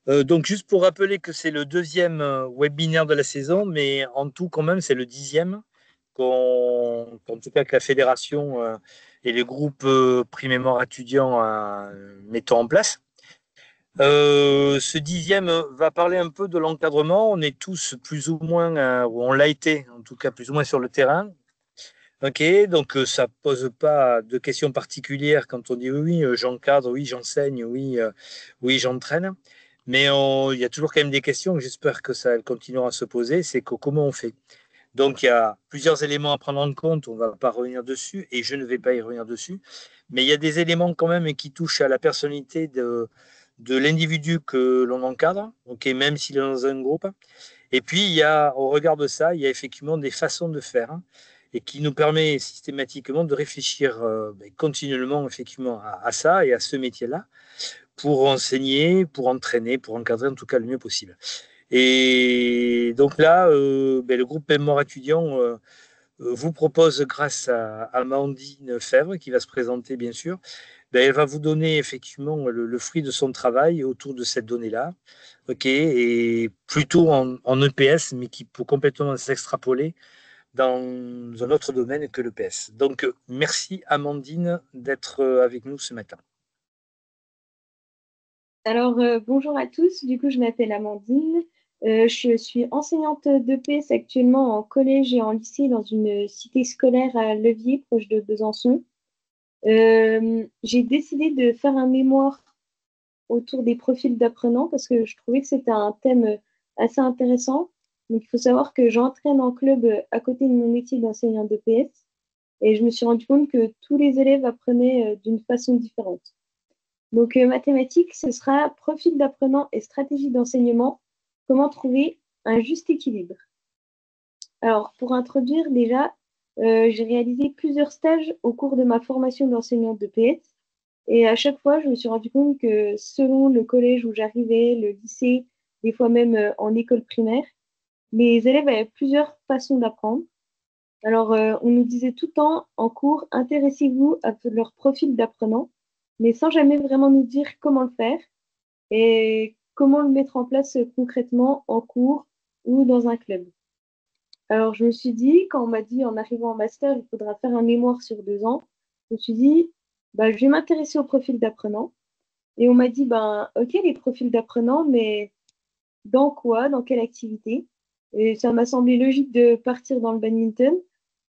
Donc, juste pour rappeler que c'est le deuxième webinaire de la saison, mais en tout, quand même, c'est le 10e qu'en tout cas que la fédération et les groupes Prix-Mémoire étudiants mettons en place. Ce 10e va parler un peu de l'encadrement. On est tous plus ou moins, ou on l'a été, en tout cas plus ou moins sur le terrain. Ok, donc ça pose pas de questions particulières quand on dit oui, oui, j'encadre, oui, j'enseigne, oui, oui, j'entraîne. Mais il y a toujours quand même des questions, j'espère que ça continuera à se poser, c'est que comment on fait. Donc il y a plusieurs éléments à prendre en compte, on ne va pas revenir dessus, et je ne vais pas y revenir dessus, mais il y a des éléments quand même qui touchent à la personnalité de l'individu que l'on encadre, ok, même s'il est dans un groupe. Et puis, il y a, au regard de ça, il y a effectivement des façons de faire et qui nous permet systématiquement de réfléchir continuellement effectivement à ça et à ce métier-là pour enseigner, pour entraîner, pour encadrer en tout cas le mieux possible. Et donc là, le groupe Mémoire étudiant vous propose, grâce à Amandine Fèvre, qui va se présenter bien sûr, elle va vous donner effectivement le fruit de son travail autour de cette donnée-là, ok, et plutôt en EPS, mais qui peut complètement s'extrapoler dans un autre domaine que l'EPS. Donc, merci Amandine d'être avec nous ce matin. Alors, bonjour à tous. Du coup, je m'appelle Amandine. Je suis enseignante d'EPS actuellement en collège et en lycée dans une cité scolaire à Levier, proche de Besançon. J'ai décidé de faire un mémoire autour des profils d'apprenants parce que je trouvais que c'était un thème assez intéressant. Donc, il faut savoir que j'entraîne en club à côté de mon métier d'enseignant d'EPS et je me suis rendu compte que tous les élèves apprenaient d'une façon différente. Donc, mathématiques, ce sera profil d'apprenant et stratégie d'enseignement. Comment trouver un juste équilibre? Alors, pour introduire déjà, j'ai réalisé plusieurs stages au cours de ma formation d'enseignante de PS. Et à chaque fois, je me suis rendu compte que selon le collège où j'arrivais, le lycée, des fois même en école primaire, les élèves avaient plusieurs façons d'apprendre. Alors, on nous disait tout le temps en cours, intéressez-vous à leur profil d'apprenant, mais sans jamais vraiment nous dire comment le faire et comment le mettre en place concrètement en cours ou dans un club. Alors, je me suis dit, quand on m'a dit en arrivant en master, il faudra faire un mémoire sur 2 ans, je me suis dit, bah, je vais m'intéresser au profil d'apprenant. Et on m'a dit, ben, ok, les profils d'apprenant, mais dans quoi, dans quelle activité? Et ça m'a semblé logique de partir dans le badminton.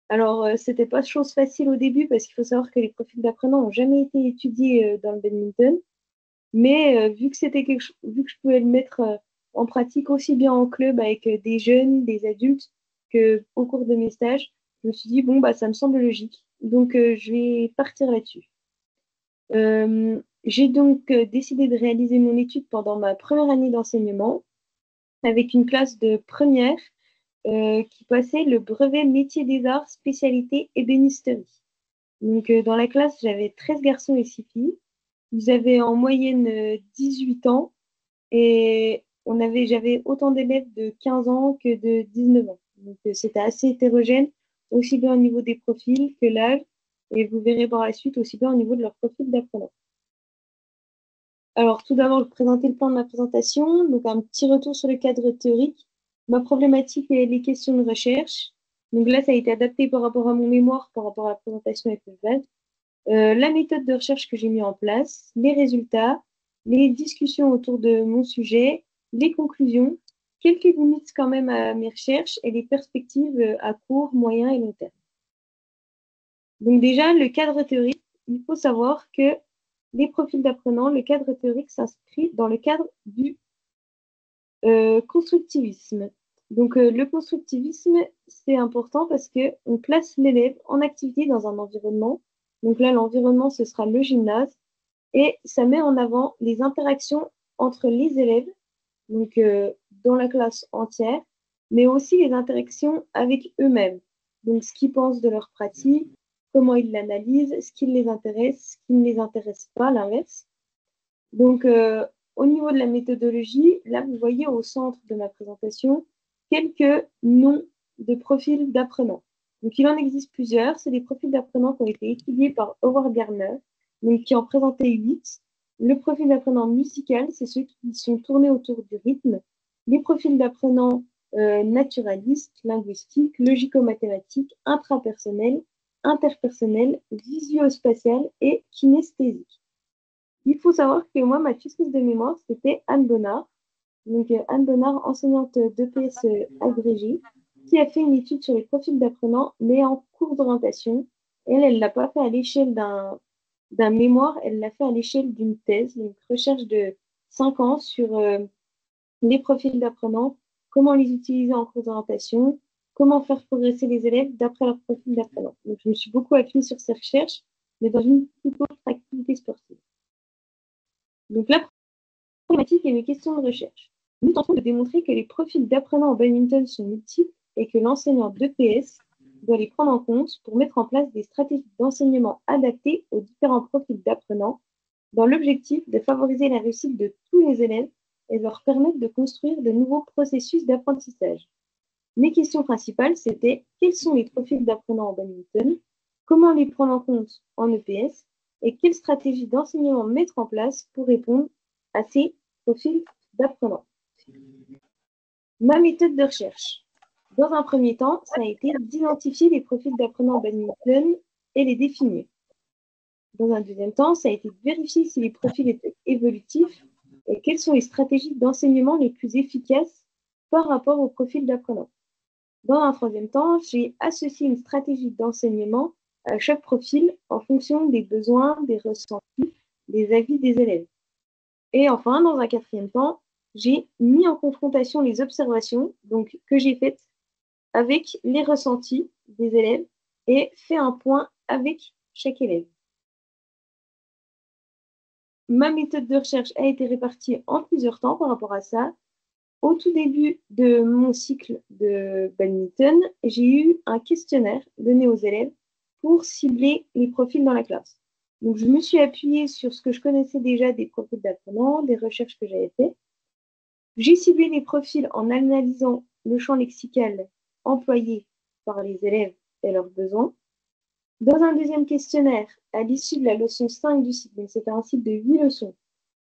Alors, c'était pas chose facile au début parce qu'il faut savoir que les profils d'apprenants n'ont jamais été étudiés dans le badminton. Mais vu que je pouvais le mettre en pratique aussi bien en club avec des jeunes, des adultes, que au cours de mes stages, je me suis dit, bon, bah, ça me semble logique. Donc, je vais partir là-dessus. J'ai donc décidé de réaliser mon étude pendant ma première année d'enseignement avec une classe de première qui passait le brevet métier des arts, spécialité ébénisterie. Donc, dans la classe, j'avais 13 garçons et 6 filles. Ils avaient en moyenne 18 ans et j'avais autant d'élèves de 15 ans que de 19 ans. Donc, c'était assez hétérogène, aussi bien au niveau des profils que l'âge. Et vous verrez par la suite aussi bien au niveau de leur profil d'apprenant. Alors, tout d'abord, je vais présenter le plan de ma présentation. Donc, un petit retour sur le cadre théorique, ma problématique et les questions de recherche. Donc là, ça a été adapté par rapport à mon mémoire, par rapport à la présentation avec le base. La méthode de recherche que j'ai mis en place, les résultats, les discussions autour de mon sujet, les conclusions, quelques limites quand même à mes recherches et les perspectives à court, moyen et long terme. Donc déjà, le cadre théorique, il faut savoir que les profils d'apprenants, le cadre théorique s'inscrit dans le cadre du constructivisme. Donc le constructivisme, c'est important parce qu'on place l'élève en activité dans un environnement. Donc là, l'environnement, ce sera le gymnase. Et ça met en avant les interactions entre les élèves, donc dans la classe entière, mais aussi les interactions avec eux-mêmes. Donc ce qu'ils pensent de leur pratique, comment ils l'analysent, ce qui les intéresse, ce qui ne les intéresse pas, l'inverse. Donc au niveau de la méthodologie, là vous voyez au centre de ma présentation quelques noms de profils d'apprenants. Donc il en existe plusieurs, c'est des profils d'apprenants qui ont été étudiés par Howard Gardner, donc qui en présentait 8. Le profil d'apprenant musical, c'est ceux qui sont tournés autour du rythme. Les profils d'apprenant naturalistes, linguistiques, logico-mathématiques, intrapersonnels, interpersonnels, visio-spatial et kinesthésiques. Il faut savoir que moi, ma tutrice de mémoire, c'était Anne Bonnard. Donc, Anne Bonnard, enseignante d'EPS agrégée, qui a fait une étude sur les profils d'apprenants, mais en cours d'orientation. Elle ne l'a pas fait à l'échelle d'un mémoire, elle l'a fait à l'échelle d'une thèse, une recherche de 5 ans sur les profils d'apprenants, comment les utiliser en cours d'orientation, comment faire progresser les élèves d'après leur profil d'apprenant. Donc, je me suis beaucoup appuyée sur ces recherches, mais dans une toute autre activité sportive. Donc, la problématique et mes questions de recherche. Nous tentons de démontrer que les profils d'apprenants au badminton sont multiples et que l'enseignant d'EPS doit les prendre en compte pour mettre en place des stratégies d'enseignement adaptées aux différents profils d'apprenants dans l'objectif de favoriser la réussite de tous les élèves et de leur permettre de construire de nouveaux processus d'apprentissage. Mes questions principales, c'était quels sont les profils d'apprenants en badminton, comment les prendre en compte en EPS et quelles stratégies d'enseignement mettre en place pour répondre à ces profils d'apprenants. Ma méthode de recherche. Dans un premier temps, ça a été d'identifier les profils d'apprenants en badminton et les définir. Dans un deuxième temps, ça a été de vérifier si les profils étaient évolutifs et quelles sont les stratégies d'enseignement les plus efficaces par rapport au profil d'apprenant. Dans un troisième temps, j'ai associé une stratégie d'enseignement à chaque profil en fonction des besoins, des ressentis, des avis des élèves. Et enfin, dans un quatrième temps, j'ai mis en confrontation les observations que j'ai faites avec les ressentis des élèves et fait un point avec chaque élève. Ma méthode de recherche a été répartie en plusieurs temps par rapport à ça. Au tout début de mon cycle de badminton, j'ai eu un questionnaire donné aux élèves pour cibler les profils dans la classe. Donc, je me suis appuyée sur ce que je connaissais déjà des profils d'apprenants, des recherches que j'avais faites. J'ai ciblé les profils en analysant le champ lexical employé par les élèves et leurs besoins. Dans un deuxième questionnaire, à l'issue de la leçon 5 du cycle, donc c'était un cycle de 8 leçons,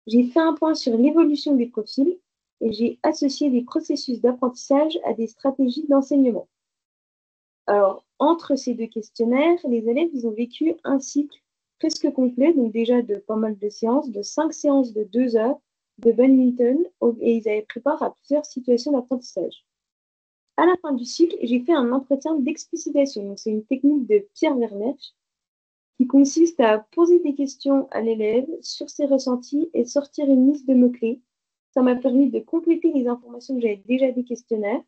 j'ai fait un point sur l'évolution des profils et j'ai associé des processus d'apprentissage à des stratégies d'enseignement. Alors, entre ces deux questionnaires, les élèves, ils ont vécu un cycle presque complet, donc déjà de pas mal de séances, de 5 séances de 2 heures de badminton, et ils avaient pris part à plusieurs situations d'apprentissage. À la fin du cycle, j'ai fait un entretien d'explicitation. Donc, c'est une technique de Pierre Vermersch qui consiste à poser des questions à l'élève sur ses ressentis et sortir une liste de mots-clés. Ça m'a permis de compléter les informations que j'avais déjà des questionnaires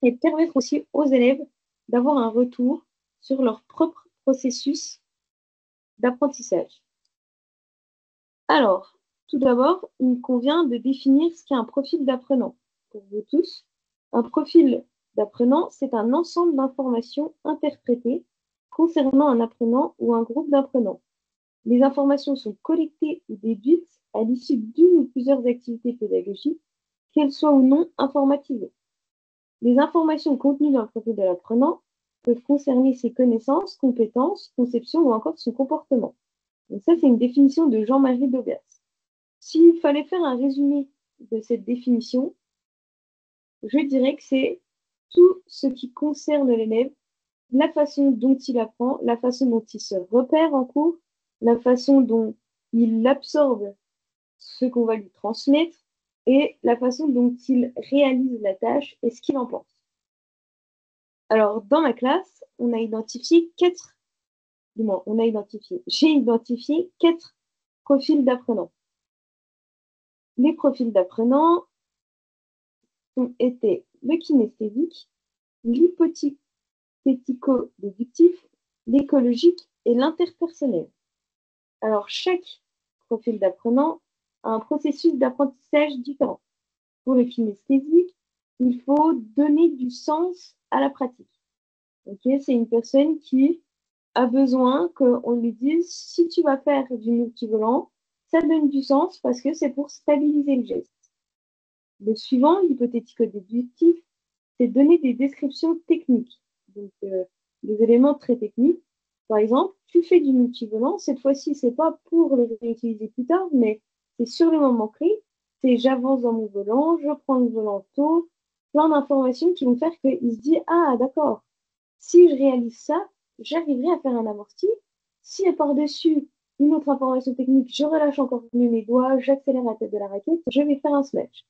et de permettre aussi aux élèves d'avoir un retour sur leur propre processus d'apprentissage. Alors, tout d'abord, il convient de définir ce qu'est un profil d'apprenant. Pour vous tous, un profil d'apprenant, c'est un ensemble d'informations interprétées concernant un apprenant ou un groupe d'apprenants. Les informations sont collectées ou déduites à l'issue d'une ou plusieurs activités pédagogiques, qu'elles soient ou non informatisées. Les informations contenues dans le profil de l'apprenant peuvent concerner ses connaissances, compétences, conceptions ou encore son comportement. Donc ça, c'est une définition de Jean-Marie Daubert. S'il fallait faire un résumé de cette définition, je dirais que c'est tout ce qui concerne l'élève, la façon dont il apprend, la façon dont il se repère en cours, la façon dont il absorbe ce qu'on va lui transmettre et la façon dont il réalise la tâche et ce qu'il en pense. Alors, dans ma classe, j'ai identifié 4 profils d'apprenants. Les profils d'apprenants étaient le kinesthésique, l'hypothético-déductif, l'écologique et l'interpersonnel. Alors, chaque profil d'apprenant a un processus d'apprentissage différent. Pour le kinesthésique, il faut donner du sens à la pratique. Okay, c'est une personne qui a besoin qu'on lui dise si tu vas faire du multivolant, ça donne du sens parce que c'est pour stabiliser le geste. Le suivant, l'hypothético-déductif, c'est donner des descriptions techniques, donc des éléments très techniques. Par exemple, tu fais du multivolant, cette fois-ci, c'est pas pour le réutiliser plus tard, mais c'est sur le moment clé, c'est j'avance dans mon volant, je prends le volant tôt, plein d'informations qui vont faire qu'il se dit, ah d'accord, si je réalise ça, j'arriverai à faire un amorti. Si par-dessus une autre information technique, je relâche encore mieux mes doigts, j'accélère la tête de la raquette, je vais faire un smash.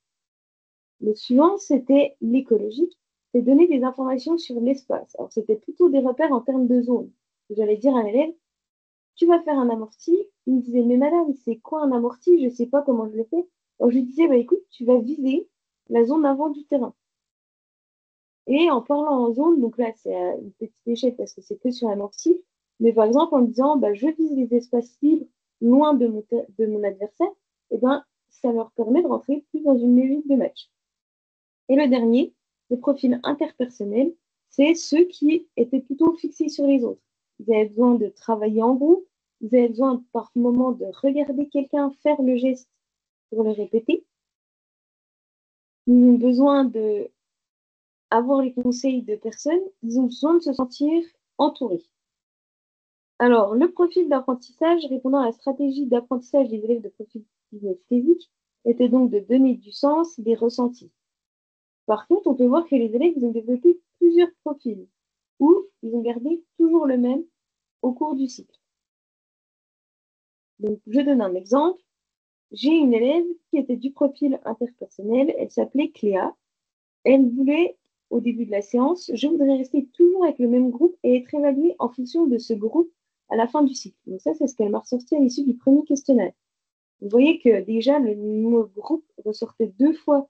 Le suivant, c'était l'écologique, c'est donner des informations sur l'espace. Alors, c'était plutôt des repères en termes de zone. J'allais dire à un élève, tu vas faire un amorti. Il me disait, mais madame, c'est quoi un amorti? Je ne sais pas comment je le fais. Alors, je lui disais, bah, écoute, tu vas viser la zone avant du terrain. Et en parlant en zone, donc là, c'est à une petite échelle parce que c'est que sur amorti, mais par exemple, en disant, bah, je vise les espaces libres loin de mon adversaire, et ben, ça leur permet de rentrer plus dans une logique de match. Et le dernier, le profil interpersonnel, c'est ceux qui étaient plutôt fixés sur les autres. Ils avaient besoin de travailler en groupe, ils avaient besoin par moment de regarder quelqu'un faire le geste pour le répéter. Ils ont besoin de avoir les conseils de personnes, ils ont besoin de se sentir entourés. Alors, le profil d'apprentissage répondant à la stratégie d'apprentissage des élèves de profil kinesthésique était donc de donner du sens, des ressentis. Par contre, on peut voir que les élèves ils ont développé plusieurs profils ou ils ont gardé toujours le même au cours du cycle. Donc, je donne un exemple. J'ai une élève qui était du profil interpersonnel. Elle s'appelait Cléa. Elle voulait, au début de la séance, je voudrais rester toujours avec le même groupe et être évaluée en fonction de ce groupe à la fin du cycle. Donc ça, c'est ce qu'elle m'a ressorti à l'issue du premier questionnaire. Vous voyez que déjà, le mot groupe ressortait 2 fois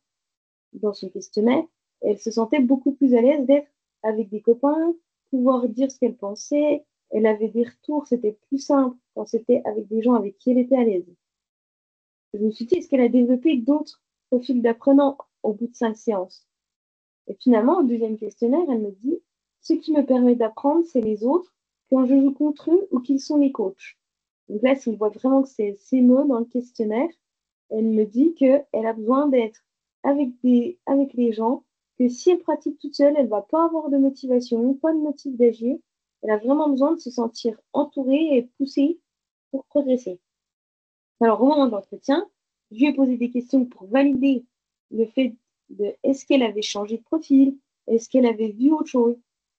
dans son questionnaire. Elle se sentait beaucoup plus à l'aise d'être avec des copains, pouvoir dire ce qu'elle pensait. Elle avait des retours, c'était plus simple quand c'était avec des gens avec qui elle était à l'aise. Je me suis dit, est-ce qu'elle a développé d'autres profils d'apprenants au bout de 5 séances? Et finalement, au deuxième questionnaire, elle me dit, ce qui me permet d'apprendre, c'est les autres, quand je joue contre eux ou qu'ils sont mes coachs. Donc là, si on voit vraiment que c'est ces mots dans le questionnaire, elle me dit qu'elle a besoin d'être avec les gens, que si elle pratique toute seule, elle ne va pas avoir de motivation, pas de motif d'agir. Elle a vraiment besoin de se sentir entourée et poussée pour progresser. Alors, au moment de l'entretien, je lui ai posé des questions pour valider le fait de est-ce qu'elle avait changé de profil, est-ce qu'elle avait vu autre chose.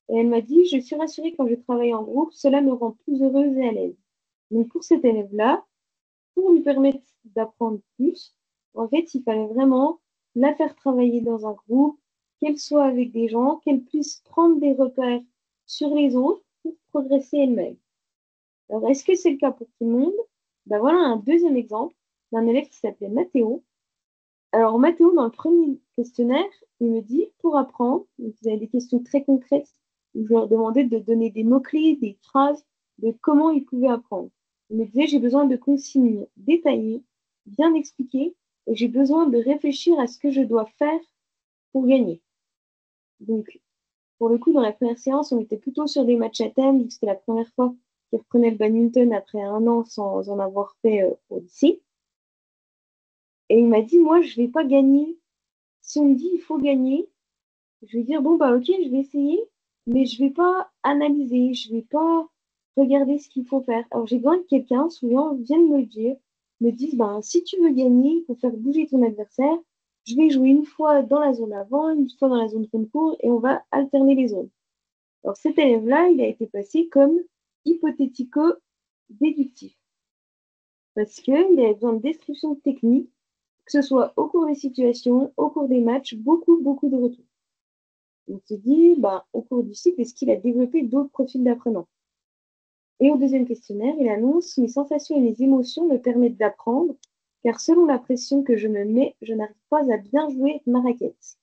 Et elle m'a dit, je suis rassurée quand je travaille en groupe, cela me rend plus heureuse et à l'aise. Donc, pour cet élève-là, pour lui permettre d'apprendre plus, en fait, il fallait vraiment la faire travailler dans un groupe, qu'elle soit avec des gens, qu'elle puisse prendre des repères sur les autres pour progresser elle-même. Alors, est-ce que c'est le cas pour tout le monde? Ben voilà un deuxième exemple d'un élève qui s'appelait Mathéo. Alors, Mathéo, dans le premier questionnaire, il me dit, pour apprendre, donc vous avez des questions très concrètes, où je leur demandais de donner des mots-clés, des phrases, de comment ils pouvaient apprendre. Il me disait, j'ai besoin de consignes détaillées, bien expliquées, et j'ai besoin de réfléchir à ce que je dois faire pour gagner. Donc, pour le coup, dans la première séance, on était plutôt sur des matchs à thème, vu que c'était la première fois qu'il reprenait le badminton après un an sans en avoir fait au lycée. Et il m'a dit, moi, je ne vais pas gagner. Si on me dit il faut gagner, je vais dire, bon, bah ok, je vais essayer, mais je ne vais pas analyser, je ne vais pas regarder ce qu'il faut faire. Alors, j'ai besoin que quelqu'un, souvent, vienne me le dire, me dise, ben, si tu veux gagner, il faut faire bouger ton adversaire. Je vais jouer une fois dans la zone avant, une fois dans la zone concours, et on va alterner les zones. Alors, cet élève-là, il a été passé comme hypothético-déductif, parce qu'il avait besoin de description technique, que ce soit au cours des situations, au cours des matchs, beaucoup, beaucoup de retours. On se dit, bah, au cours du cycle, est-ce qu'il a développé d'autres profils d'apprenants? Et au deuxième questionnaire, il annonce, mes sensations et mes émotions me permettent d'apprendre, car selon la pression que je me mets, je n'arrive pas à bien jouer avec ma raquette.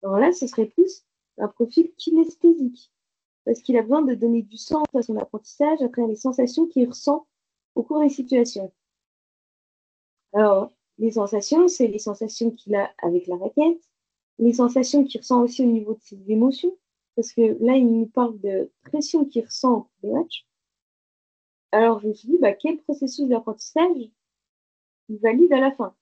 Alors là, ce serait plus un profil kinesthésique, parce qu'il a besoin de donner du sens à son apprentissage à travers les sensations qu'il ressent au cours des situations. Alors, les sensations, c'est les sensations qu'il a avec la raquette, les sensations qu'il ressent aussi au niveau de ses émotions, parce que là, il nous parle de pression qu'il ressent au cours des matchs. Alors, je me suis dit, bah, quel processus d'apprentissage il valide à la fin?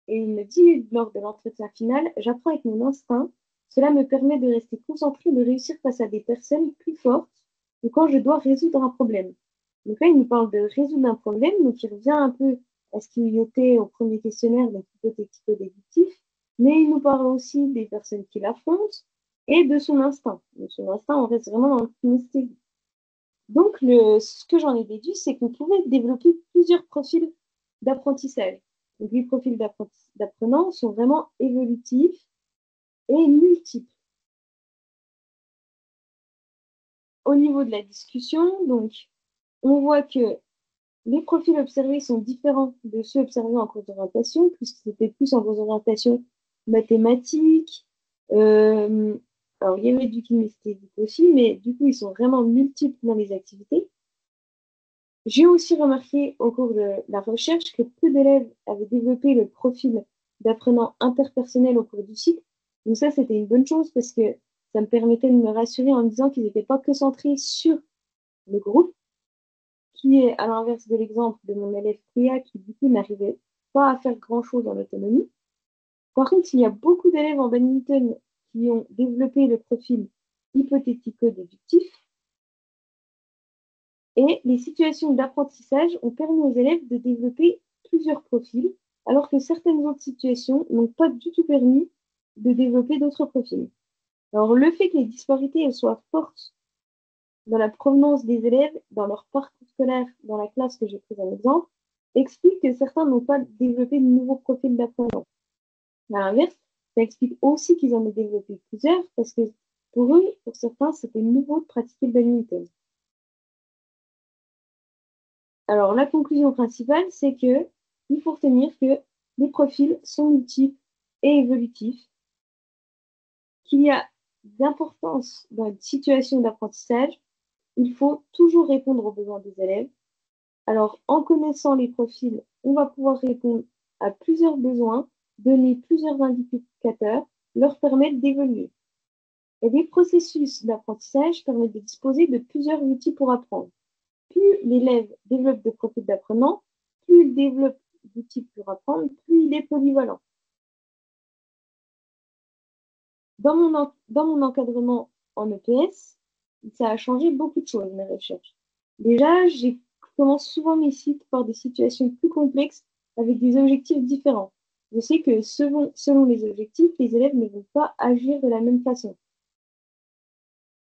Et il me dit, lors de l'entretien final, j'apprends avec mon instinct, cela me permet de rester concentré, de réussir face à des personnes plus fortes ou quand je dois résoudre un problème. Donc là, il nous parle de résoudre un problème, donc il revient un peu à ce qu'il notait au premier questionnaire, donc hypothético-déductif, mais il nous parle aussi des personnes qui l'affrontent et de son instinct. Donc son instinct, on reste vraiment dans le kinesthésie. Donc, ce que j'en ai déduit, c'est qu'on pouvait développer plusieurs profils d'apprentissage. Donc, les profils d'apprenants sont vraiment évolutifs et multiples. Au niveau de la discussion, donc, on voit que les profils observés sont différents de ceux observés en cours d'orientation, puisque c'était plus en cours d'orientation mathématiques. Alors, il y avait du kinesthésique aussi, mais du coup, ils sont vraiment multiples dans les activités. J'ai aussi remarqué au cours de la recherche que peu d'élèves avaient développé le profil d'apprenant interpersonnel au cours du cycle. Donc ça, c'était une bonne chose parce que ça me permettait de me rassurer en me disant qu'ils n'étaient pas que centrés sur le groupe, qui est à l'inverse de l'exemple de mon élève Priya qui du coup n'arrivait pas à faire grand-chose en autonomie. Par contre, il y a beaucoup d'élèves en badminton qui ont développé le profil hypothético-déductif. Et les situations d'apprentissage ont permis aux élèves de développer plusieurs profils, alors que certaines autres situations n'ont pas du tout permis de développer d'autres profils. Alors, le fait que les disparités soient fortes dans la provenance des élèves, dans leur parcours scolaire, dans la classe que j'ai prise en exemple, explique que certains n'ont pas développé de nouveaux profils d'apprenants. À l'inverse, ça explique aussi qu'ils en ont développé plusieurs, parce que pour eux, pour certains, c'était nouveau de pratiquer le badminton. Alors, la conclusion principale, c'est que il faut retenir que les profils sont multiples et évolutifs, qu'il y a d'importance dans une situation d'apprentissage. Il faut toujours répondre aux besoins des élèves. Alors, en connaissant les profils, on va pouvoir répondre à plusieurs besoins, donner plusieurs indicateurs, leur permettre d'évoluer. Et les processus d'apprentissage permettent de disposer de plusieurs outils pour apprendre. Plus l'élève développe de profils d'apprenant, plus il développe d'outils pour apprendre, plus il est polyvalent. Dans mon encadrement en EPS, ça a changé beaucoup de choses, mes recherches. Déjà, je commence souvent mes cycles par des situations plus complexes avec des objectifs différents. Je sais que selon les objectifs, les élèves ne vont pas agir de la même façon.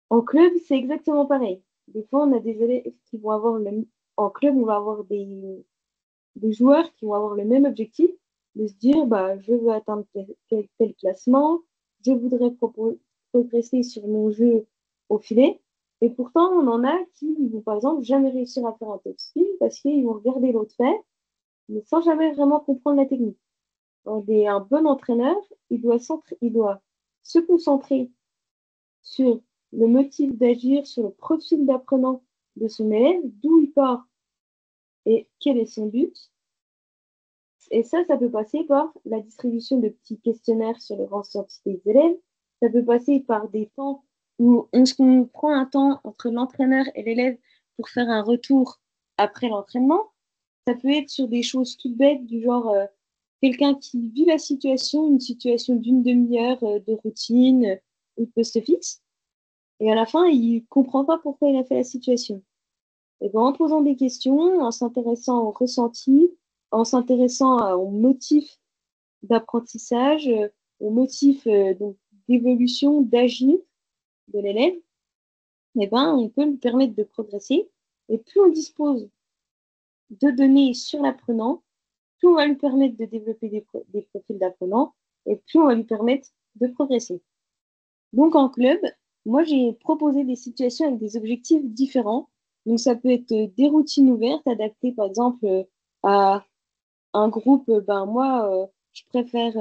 En club, c'est exactement pareil. Des fois, on a des élèves qui vont avoir en club, on va avoir des joueurs qui vont avoir le même objectif, de se dire, bah, je veux atteindre tel classement, je voudrais progresser sur mon jeu au filet. Et pourtant, on en a qui vont, par exemple, jamais réussir à faire un top spin parce qu'ils vont regarder l'autre faire, mais sans jamais vraiment comprendre la technique. Donc, un bon entraîneur, il doit se concentrer sur le motif d'agir, sur le profil d'apprenant de son élève, d'où il part et quel est son but. Et ça peut passer par la distribution de petits questionnaires sur le ressenti des élèves. Ça peut passer par des temps où on prend un temps entre l'entraîneur et l'élève pour faire un retour après l'entraînement. Ça peut être sur des choses toutes bêtes du genre quelqu'un qui vit la situation, une situation d'une demi-heure de routine ou de poste fixe. Et à la fin, il ne comprend pas pourquoi il a fait la situation. Et ben, en posant des questions, en s'intéressant au ressenti, en s'intéressant aux motifs d'apprentissage, aux motifs donc, d'évolution, d'agir de l'élève, eh ben, on peut lui permettre de progresser. Et plus on dispose de données sur l'apprenant, plus on va lui permettre de développer des profils d'apprenant et plus on va lui permettre de progresser. Donc en club, moi j'ai proposé des situations avec des objectifs différents. Donc ça peut être des routines ouvertes adaptées par exemple à un groupe. Ben moi, je préfère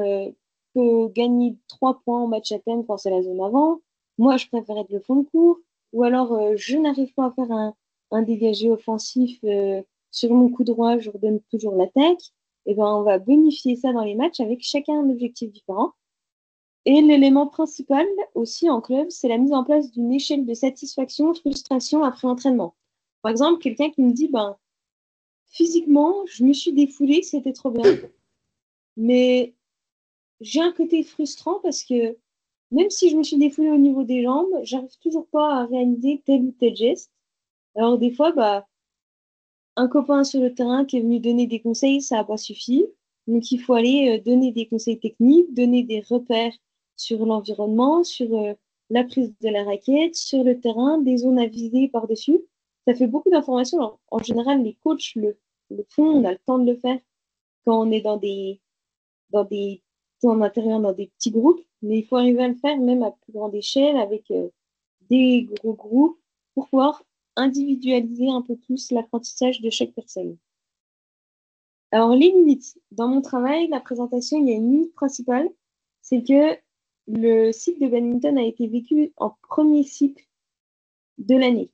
que gagner 3 points en match à thème quand c'est la zone avant. Moi, je préfère être le fond de cours. Ou alors, je n'arrive pas à faire un dégagé offensif sur mon coup droit, je redonne toujours l'attaque. Et ben, on va bonifier ça dans les matchs avec chacun un objectif différent. Et l'élément principal aussi en club, c'est la mise en place d'une échelle de satisfaction, frustration après l'entraînement. Par exemple, quelqu'un qui me dit, ben, physiquement, je me suis défoulée, c'était trop bien. Mais j'ai un côté frustrant parce que même si je me suis défoulée au niveau des jambes, j'arrive toujours pas à réaliser tel ou tel geste. Alors des fois, un copain sur le terrain qui est venu donner des conseils, ça n'a pas suffi. Donc il faut aller donner des conseils techniques, donner des repères sur l'environnement, sur la prise de la raquette, sur le terrain, des zones à viser par-dessus. Ça fait beaucoup d'informations. Alors, en général, les coachs le font, on a le temps de le faire quand on est dans des, en intérieur, dans des petits groupes, mais il faut arriver à le faire même à plus grande échelle avec des gros groupes pour pouvoir individualiser un peu plus l'apprentissage de chaque personne. Alors, les limites. Dans mon travail, la présentation, il y a une limite principale, c'est que le cycle de badminton a été vécu en premier cycle de l'année.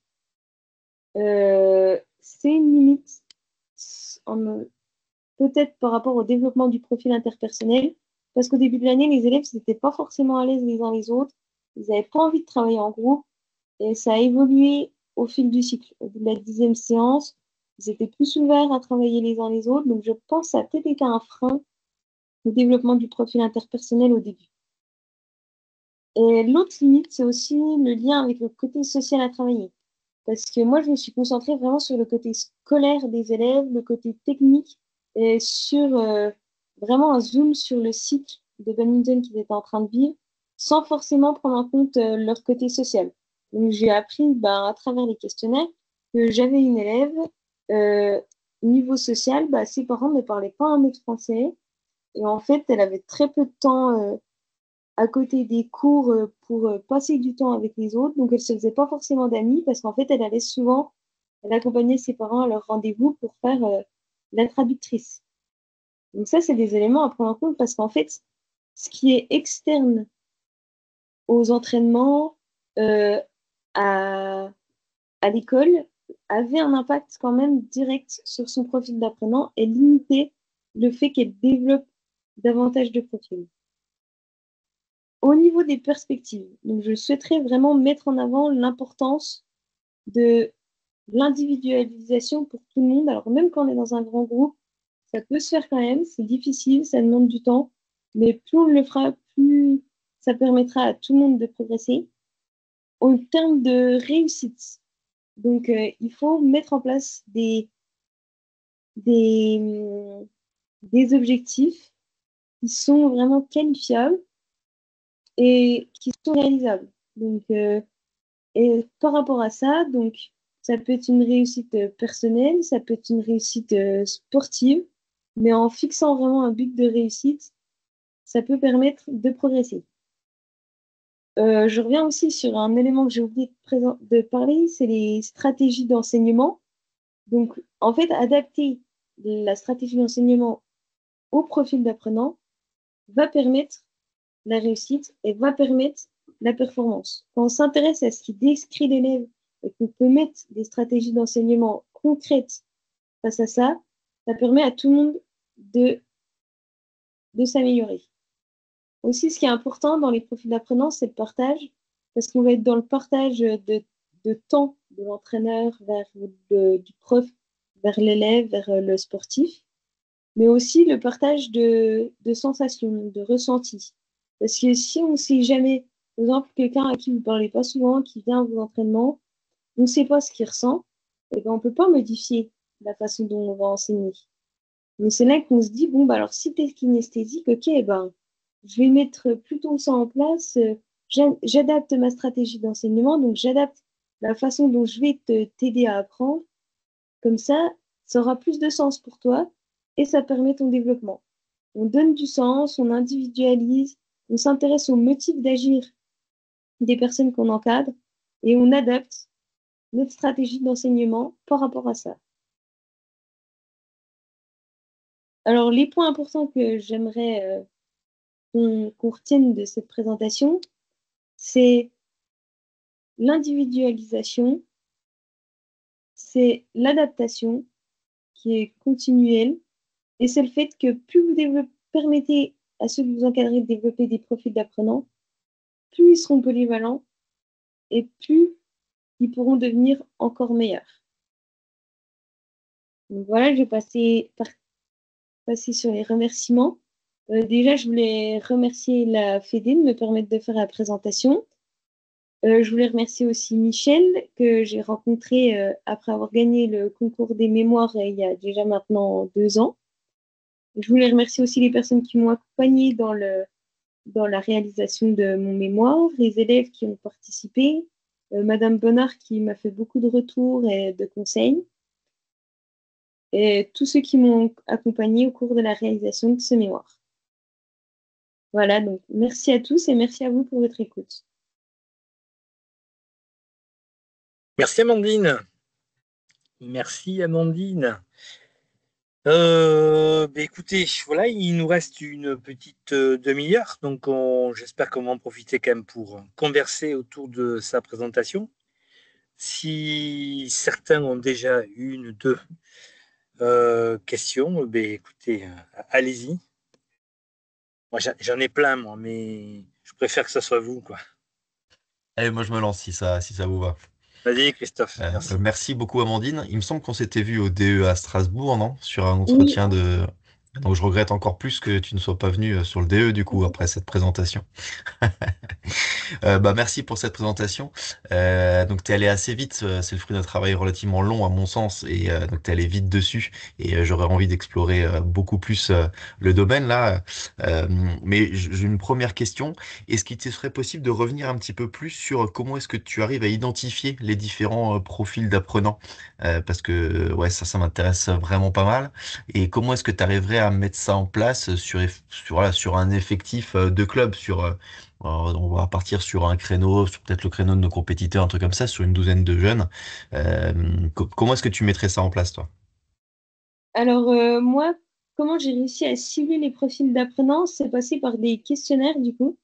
C'est une limite en, peut-être par rapport au développement du profil interpersonnel, parce qu'au début de l'année, les élèves n'étaient pas forcément à l'aise les uns les autres, ils n'avaient pas envie de travailler en groupe, et ça a évolué au fil du cycle. Au bout de la 10e séance, ils étaient plus ouverts à travailler les uns les autres, donc je pense que ça a peut-être été un frein au développement du profil interpersonnel au début. Et l'autre limite, c'est aussi le lien avec le côté social à travailler. Parce que moi, je me suis concentrée vraiment sur le côté scolaire des élèves, le côté technique, et sur vraiment un zoom sur le cycle de badminton qu'ils étaient en train de vivre, sans forcément prendre en compte leur côté social. Donc, j'ai appris à travers les questionnaires que j'avais une élève, euh, niveau social, ses parents ne parlaient pas un mot de français, et en fait, elle avait très peu de temps à côté des cours pour passer du temps avec les autres. Donc, elle se faisait pas forcément d'amis parce qu'en fait, elle allait souvent, elle accompagnait ses parents à leur rendez-vous pour faire la traductrice. Donc, ça, c'est des éléments à prendre en compte parce qu'en fait, ce qui est externe aux entraînements, euh, à, à l'école, avait un impact quand même direct sur son profil d'apprenant et limitait le fait qu'elle développe davantage de profils. Au niveau des perspectives, donc je souhaiterais vraiment mettre en avant l'importance de l'individualisation pour tout le monde. Alors même quand on est dans un grand groupe, ça peut se faire quand même, c'est difficile, ça demande du temps, mais plus on le fera, plus ça permettra à tout le monde de progresser. En termes de réussite, donc il faut mettre en place des, des objectifs qui sont vraiment qualifiables et qui sont réalisables. Donc, et par rapport à ça, donc, ça peut être une réussite personnelle, ça peut être une réussite sportive, mais en fixant vraiment un but de réussite, ça peut permettre de progresser. Je reviens aussi sur un élément que j'ai oublié de parler, c'est les stratégies d'enseignement. Donc, en fait, adapter la stratégie d'enseignement au profil d'apprenant va permettre la réussite et va permettre la performance. Quand on s'intéresse à ce qui décrit l'élève et qu'on peut mettre des stratégies d'enseignement concrètes face à ça, ça permet à tout le monde de, de s'améliorer. Aussi, ce qui est important dans les profils d'apprenants, c'est le partage, parce qu'on va être dans le partage de temps de l'entraîneur vers du prof, vers l'élève, vers le sportif, mais aussi le partage de sensations, de ressentis. Parce que si on ne sait jamais, par exemple, quelqu'un à qui vous ne parlez pas souvent, qui vient à vos entraînements, on ne sait pas ce qu'il ressent, et ben on ne peut pas modifier la façon dont on va enseigner. Donc c'est là qu'on se dit, bon, alors si tu es kinesthésique, ok, je vais mettre plutôt ça en place, j'adapte ma stratégie d'enseignement, donc j'adapte la façon dont je vais t'aider à apprendre. Comme ça aura plus de sens pour toi et ça permet ton développement. On donne du sens, on individualise, on s'intéresse aux motifs d'agir des personnes qu'on encadre et on adapte notre stratégie d'enseignement par rapport à ça. Alors, les points importants que j'aimerais qu'on retienne de cette présentation, c'est l'individualisation, c'est l'adaptation qui est continuelle et c'est le fait que plus vous permettez à ceux que vous encadrez de développer des profils d'apprenants, plus ils seront polyvalents et plus ils pourront devenir encore meilleurs. Donc voilà, je vais passer sur les remerciements. Déjà, je voulais remercier la Fédé de me permettre de faire la présentation. Je voulais remercier aussi Michel, que j'ai rencontré après avoir gagné le concours des mémoires il y a déjà maintenant 2 ans. Je voulais remercier aussi les personnes qui m'ont accompagnée dans la réalisation de mon mémoire, les élèves qui ont participé, Madame Bonnard qui m'a fait beaucoup de retours et de conseils, et tous ceux qui m'ont accompagné au cours de la réalisation de ce mémoire. Voilà, donc merci à tous et merci à vous pour votre écoute. Merci Amandine. Merci Amandine. Écoutez, voilà, il nous reste une petite demi-heure, donc j'espère qu'on va en profiter quand même pour converser autour de sa présentation. Si certains ont déjà une, deux questions, écoutez, allez-y. Moi, j'en ai plein, moi, mais je préfère que ce soit vous, quoi. Allez, moi je me lance si ça vous va. Vas-y, Christophe, merci. Merci beaucoup Amandine. Il me semble qu'on s'était vu au DE à Strasbourg, non? Sur un Oui, entretien de... Donc je regrette encore plus que tu ne sois pas venu sur le DE du coup après cette présentation. Merci pour cette présentation. Donc tu es allé assez vite, c'est le fruit d'un travail relativement long à mon sens, et donc tu es allé vite dessus, et j'aurais envie d'explorer beaucoup plus le domaine là. Euh, mais j'ai une première question. Est-ce qu'il te serait possible de revenir un petit peu plus sur comment est-ce que tu arrives à identifier les différents profils d'apprenants? Parce que ouais, ça m'intéresse vraiment pas mal. Et comment est-ce que tu arriverais à mettre ça en place voilà, sur un effectif de club, on va partir sur un créneau, sur peut-être le créneau de nos compétiteurs, un truc comme ça, sur une douzaine de jeunes. Comment est-ce que tu mettrais ça en place, toi? alors moi, comment j'ai réussi à cibler les profils d'apprenants, c'est passé par des questionnaires du coup.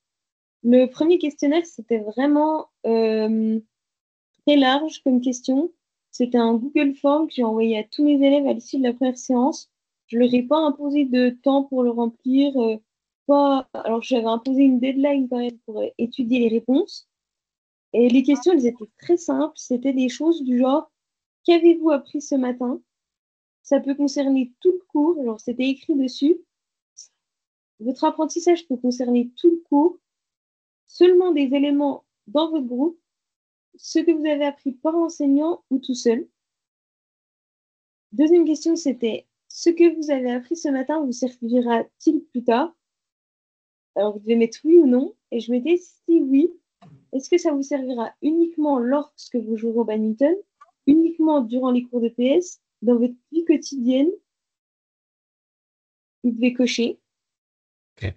Le premier questionnaire, c'était vraiment très large comme question. C'était un Google Form que j'ai envoyé à tous mes élèves à l'issue de la première séance. Je leur ai pas imposé de temps pour le remplir, pas... alors j'avais imposé une deadline quand même pour étudier les réponses. Et les questions, elles étaient très simples. C'était des choses du genre, qu'avez-vous appris ce matin? Ça peut concerner tout le cours. Alors c'était écrit dessus. Votre apprentissage peut concerner tout le cours, seulement des éléments dans votre groupe, ce que vous avez appris par l'enseignant ou tout seul. Deuxième question, c'était ce que vous avez appris ce matin vous servira-t-il plus tard? Alors, vous devez mettre oui ou non. Et je mettais si oui, est-ce que ça vous servira uniquement lorsque vous jouerez au badminton, uniquement durant les cours de PS, dans votre vie quotidienne? Vous devez cocher. Ok.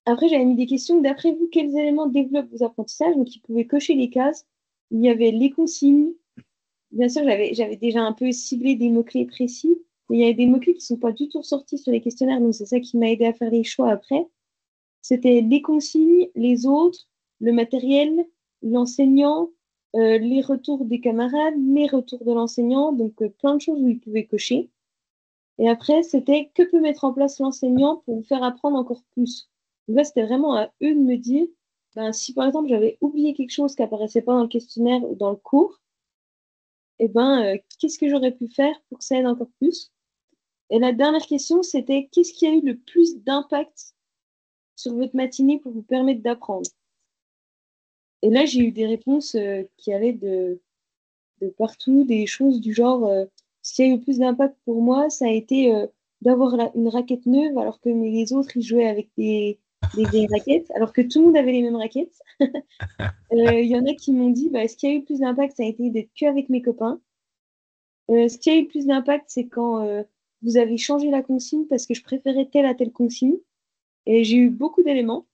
Après, j'avais mis des questions. D'après vous, quels éléments développent vos apprentissages? Donc, ils pouvaient cocher les cases. Il y avait les consignes. Bien sûr, j'avais déjà un peu ciblé des mots-clés précis. Mais il y avait des mots-clés qui ne sont pas du tout ressortis sur les questionnaires. Donc, c'est ça qui m'a aidé à faire les choix après. C'était les consignes, les autres, le matériel, l'enseignant, les retours des camarades, les retours de l'enseignant. Donc, plein de choses où ils pouvaient cocher. Et après, c'était que peut mettre en place l'enseignant pour vous faire apprendre encore plus. Donc là, c'était vraiment à eux de me dire, ben, si par exemple j'avais oublié quelque chose qui apparaissait pas dans le questionnaire ou dans le cours, eh ben, qu'est-ce que j'aurais pu faire pour que ça aide encore plus? Et la dernière question, c'était qu'est-ce qui a eu le plus d'impact sur votre matinée pour vous permettre d'apprendre? Et là, j'ai eu des réponses qui allaient de partout, des choses du genre, ce qui a eu le plus d'impact pour moi, ça a été d'avoir une raquette neuve, alors que les autres, ils jouaient avec des vieilles raquettes, alors que tout le monde avait les mêmes raquettes. Il y en a qui m'ont dit, bah, ce qui a eu le plus d'impact, ça a été d'être que avec mes copains. Ce qui a eu le plus d'impact, c'est quand vous avez changé la consigne parce que je préférais telle à telle consigne. Et j'ai eu beaucoup d'éléments.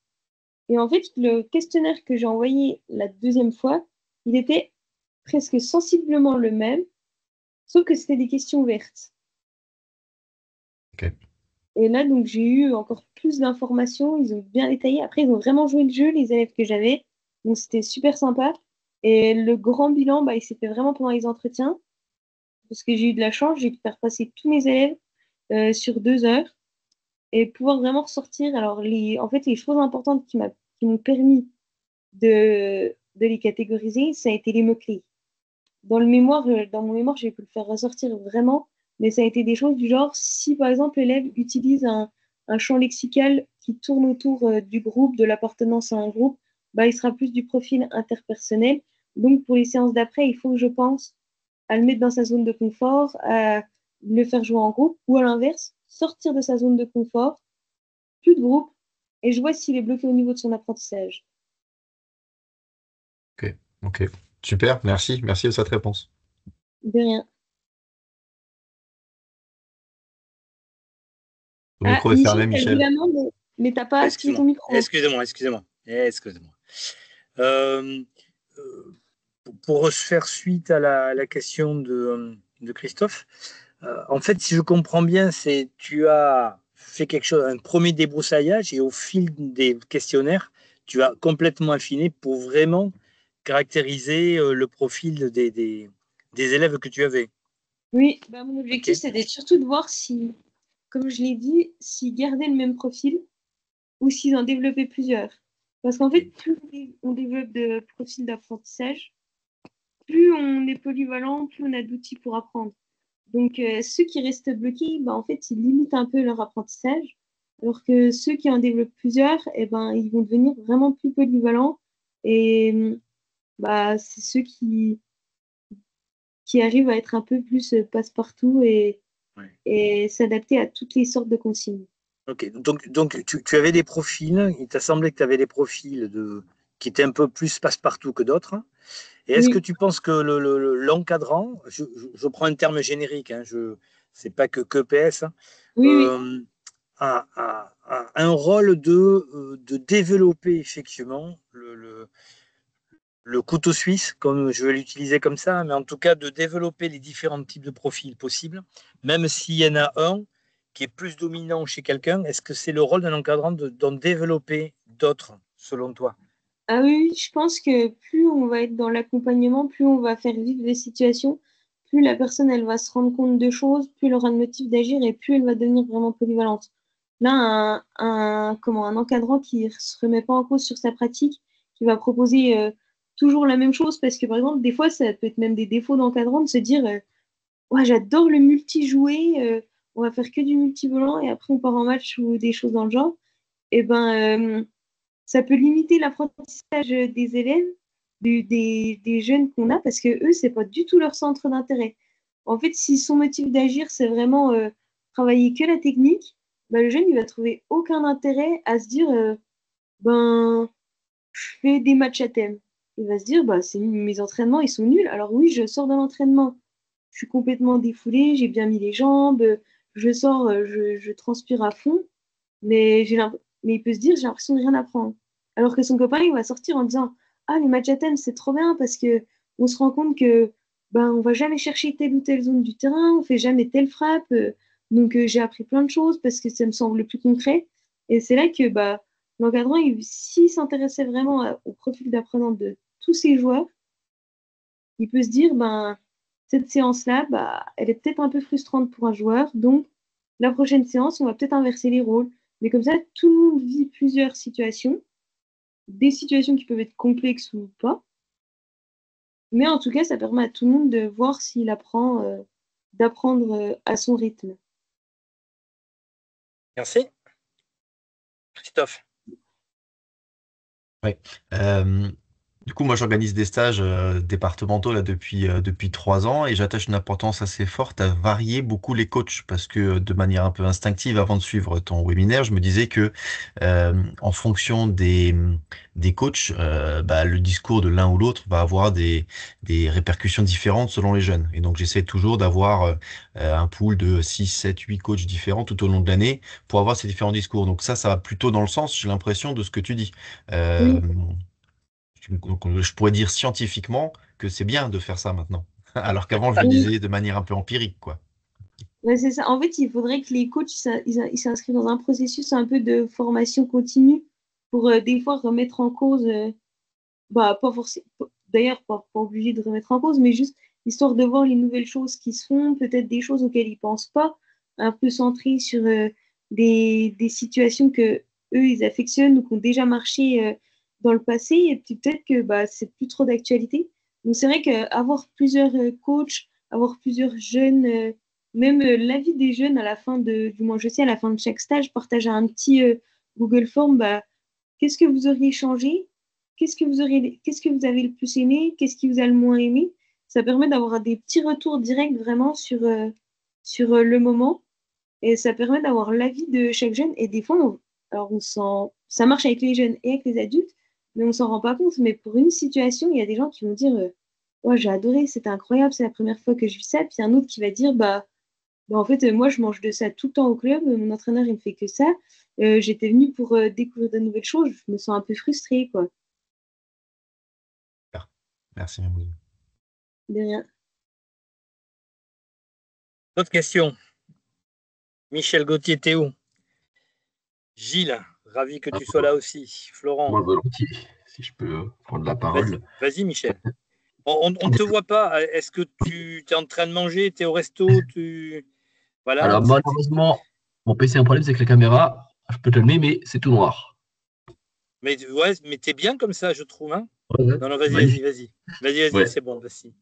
Et en fait, le questionnaire que j'ai envoyé la deuxième fois, il était presque sensiblement le même, sauf que c'était des questions ouvertes. Ok. Et là, donc, j'ai eu encore plus d'informations. Ils ont bien détaillé. Après, ils ont vraiment joué le jeu, les élèves que j'avais. Donc, c'était super sympa. Et le grand bilan, bah, il s'est fait vraiment pendant les entretiens. Parce que j'ai eu de la chance, j'ai pu faire passer tous mes élèves sur 2 heures et pouvoir vraiment ressortir. Alors, en fait, les choses importantes qui m'ont permis de les catégoriser, ça a été les mots-clés. Dans mon mémoire, j'ai pu le faire ressortir vraiment, mais ça a été des choses du genre, si par exemple l'élève utilise un champ lexical qui tourne autour du groupe, de l'appartenance à un groupe, bah, il sera plus du profil interpersonnel. Donc, pour les séances d'après, il faut que je pense à le mettre dans sa zone de confort, à le faire jouer en groupe, ou à l'inverse, sortir de sa zone de confort, plus de groupe, et je vois s'il est bloqué au niveau de son apprentissage. Ok, ok. Super, merci, merci de cette réponse. De rien. Ton Ah, micro est Michel, fermé, tu as levé Michel. la main, mais tu n'as pas activé ton Excuse-moi, micro. excusez-moi. Euh, euh, pour faire suite à la question de Christophe, en fait, si je comprends bien, c'est tu as fait quelque chose, un premier débroussaillage et au fil des questionnaires, tu as complètement affiné pour vraiment caractériser le profil des élèves que tu avais. Oui, bah, mon Ok. objectif, c'était surtout de voir si, comme je l'ai dit, s'ils gardaient le même profil ou s'ils en développaient plusieurs. Parce qu'en fait, plus on développe de profils d'apprentissage, plus on est polyvalent, plus on a d'outils pour apprendre. Donc, ceux qui restent bloqués, bah, en fait, ils limitent un peu leur apprentissage, alors que ceux qui en développent plusieurs, eh ben, ils vont devenir vraiment plus polyvalents. Et bah, c'est ceux qui arrivent à être un peu plus passe-partout Ouais. et s'adapter à toutes les sortes de consignes. Ok. Donc tu avais des profils, il t'a semblé que tu avais des profils qui étaient un peu plus passe-partout que d'autres. Et est-ce que Oui, tu penses que l'encadrant, je prends un terme générique, hein, c'est pas que PS, hein, oui, oui. a un rôle de développer effectivement le couteau suisse, comme je vais l'utiliser comme ça, mais en tout cas de développer les différents types de profils possibles, même s'il y en a un qui est plus dominant chez quelqu'un, est-ce que c'est le rôle d'un encadrant d'en développer d'autres, selon toi? Ah oui, oui, je pense que plus on va être dans l'accompagnement, plus on va faire vivre des situations, plus la personne elle va se rendre compte de choses, plus elle aura de motifs d'agir et plus elle va devenir vraiment polyvalente. Là, un encadrant qui ne se remet pas en cause sur sa pratique, qui va proposer toujours la même chose, parce que par exemple, des fois, ça peut être même des défauts d'encadrant de se dire ouais, j'adore le multijouer, on va faire que du multivolant et après on part en match ou des choses dans le genre. Et ben, ça peut limiter l'apprentissage des élèves, des jeunes qu'on a, parce que eux, c'est pas du tout leur centre d'intérêt. En fait, si son motif d'agir, c'est vraiment travailler que la technique, bah, le jeune, il va trouver aucun intérêt à se dire, ben, je fais des matchs à thème. Il va se dire, bah, mes entraînements, ils sont nuls. Alors oui, je sors d'un entraînement, je suis complètement défoulée, j'ai bien mis les jambes, je sors, je transpire à fond, mais, mais il peut se dire, j'ai l'impression de rien apprendre. Alors que son copain, il va sortir en disant, ah, les matchs à thème, c'est trop bien parce que on se rend compte que ben, on va jamais chercher telle ou telle zone du terrain, on fait jamais telle frappe. Donc, j'ai appris plein de choses parce que ça me semble le plus concret. Et c'est là que bah, l'encadrant, s'il s'intéressait vraiment au profil d'apprenant de tous ces joueurs, il peut se dire, ben, cette séance-là, bah, elle est peut-être un peu frustrante pour un joueur, donc la prochaine séance, on va peut-être inverser les rôles. Mais comme ça, tout le monde vit plusieurs situations, des situations qui peuvent être complexes ou pas. Mais en tout cas, ça permet à tout le monde de voir s'il apprend, d'apprendre à son rythme. Merci. Christophe. Ouais. Euh, du coup, moi, j'organise des stages départementaux là depuis 3 ans et j'attache une importance assez forte à varier beaucoup les coachs parce que de manière un peu instinctive, avant de suivre ton webinaire, je me disais que en fonction des coachs, bah, le discours de l'un ou l'autre va avoir des répercussions différentes selon les jeunes. Et donc, j'essaie toujours d'avoir un pool de 6, 7, 8 coachs différents tout au long de l'année pour avoir ces différents discours. Donc ça va plutôt dans le sens, j'ai l'impression, de ce que tu dis. Euh, Oui, donc, je pourrais dire scientifiquement que c'est bien de faire ça maintenant. Alors qu'avant, je le oui. disais de manière un peu empirique, quoi. Ouais, c'est ça. En fait, il faudrait que les coachs ils s'inscrivent dans un processus un peu de formation continue pour des fois remettre en cause bah, pas forcément, d'ailleurs, pas obligé de remettre en cause, mais juste histoire de voir les nouvelles choses qui se font, peut-être des choses auxquelles ils pensent pas, un peu centré sur des situations que eux, ils affectionnent ou qui ont déjà marché dans le passé, et puis peut-être que bah, c'est plus trop d'actualité. Donc c'est vrai qu'avoir plusieurs coachs, avoir plusieurs jeunes, même l'avis des jeunes à la fin du moins je sais, à la fin de chaque stage, partager un petit Google Form, bah, qu'est-ce que vous auriez changé? qu'est-ce que vous avez le plus aimé, qu'est-ce qui vous a le moins aimé. Ça permet d'avoir des petits retours directs vraiment sur le moment. Et ça permet d'avoir l'avis de chaque jeune. Et des fois, alors ça marche avec les jeunes et avec les adultes, mais on s'en rend pas compte. Mais pour une situation, il y a des gens qui vont dire ouais, j'ai adoré, c'était incroyable, c'est la première fois que je vis ça. Puis un autre qui va dire bah, en fait, moi, je mange de ça tout le temps au club. Mon entraîneur, il me fait que ça. J'étais venue pour découvrir de nouvelles choses. Je me sens un peu frustrée, quoi. Super. Merci, Mamoudine. De rien. Autre question. Michel Gauthier, t'es où? Gilles, ravi que Ah, tu sois là aussi. Florent, moi, volontiers, si je peux prendre la vas-y, parole. vas-y, Michel. On ne te voit pas. Est-ce que tu es en train de manger? Tu es au resto? Voilà. Alors, malheureusement, mon PC a un problème, c'est que la caméra, je peux te le mettre, mais c'est tout noir. Mais ouais, mais t'es bien comme ça, je trouve. Hein. Ouais, ouais, Non, non, vas-y, vas-y, magnifique. vas-y. Vas-y, Ouais, c'est bon, vas-y.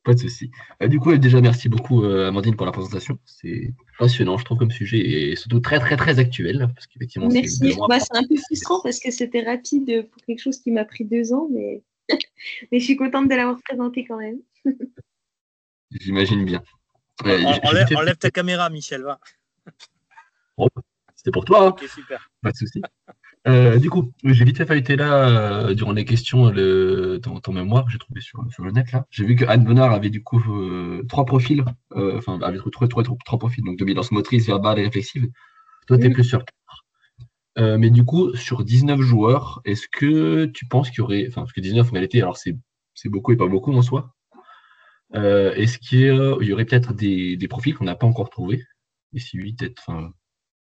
pas de souci. Du coup, déjà, merci beaucoup, Amandine, pour la présentation. C'est passionnant, je trouve, comme sujet, et surtout très, très, très actuel, parce qu'effectivement, c'est de Merci. loin. Bah, c'est un peu frustrant parce que c'était rapide pour quelque chose qui m'a pris 2 ans, mais je suis contente de l'avoir présenté quand même. J'imagine bien. J'ai Enlève, vite fait. enlève ta caméra, Michel, va. Oh, c'était pour toi, hein, Ok, super. pas de souci. Du coup, j'ai vite fait feuilleter là, durant les questions, ton mémoire que j'ai trouvé sur le net là. J'ai vu que Anne Bonnard avait du coup 3 profils, enfin, avait trouvé trois profils, donc dominance motrice, verbale et réflexive. Toi, tu es Mm. plus sur. Mais du coup, sur 19 joueurs, est-ce que tu penses qu'il y aurait. Enfin, parce que 19 en réalité, alors c'est beaucoup et pas beaucoup en soi. Est-ce qu'il y aurait peut-être des profils qu'on n'a pas encore trouvés? Et si oui, peut-être. Enfin,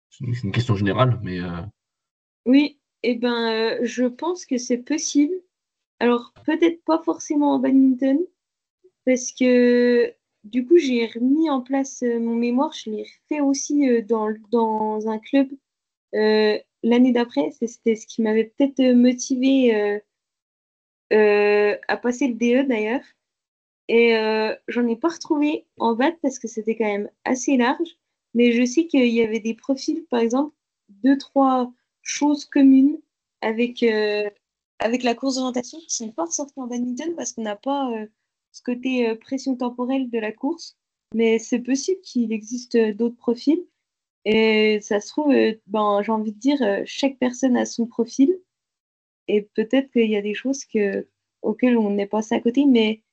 c'est une question générale, mais. Oui, et ben, je pense que c'est possible. Alors, peut-être pas forcément en badminton, parce que du coup, j'ai remis en place mon mémoire. Je l'ai fait aussi dans un club l'année d'après. C'était ce qui m'avait peut-être motivé à passer le DE d'ailleurs. Et j'en ai pas retrouvé en BAT parce que c'était quand même assez large. Mais je sais qu'il y avait des profils, par exemple, deux, trois choses communes avec, avec la course d'orientation qui sont pas ressorties en badminton parce qu'on n'a pas ce côté pression temporelle de la course. Mais c'est possible qu'il existe d'autres profils. Et ça se trouve, ben, j'ai envie de dire, chaque personne a son profil. Et peut-être qu'il y a des choses auxquelles on n'est passé à côté. Mais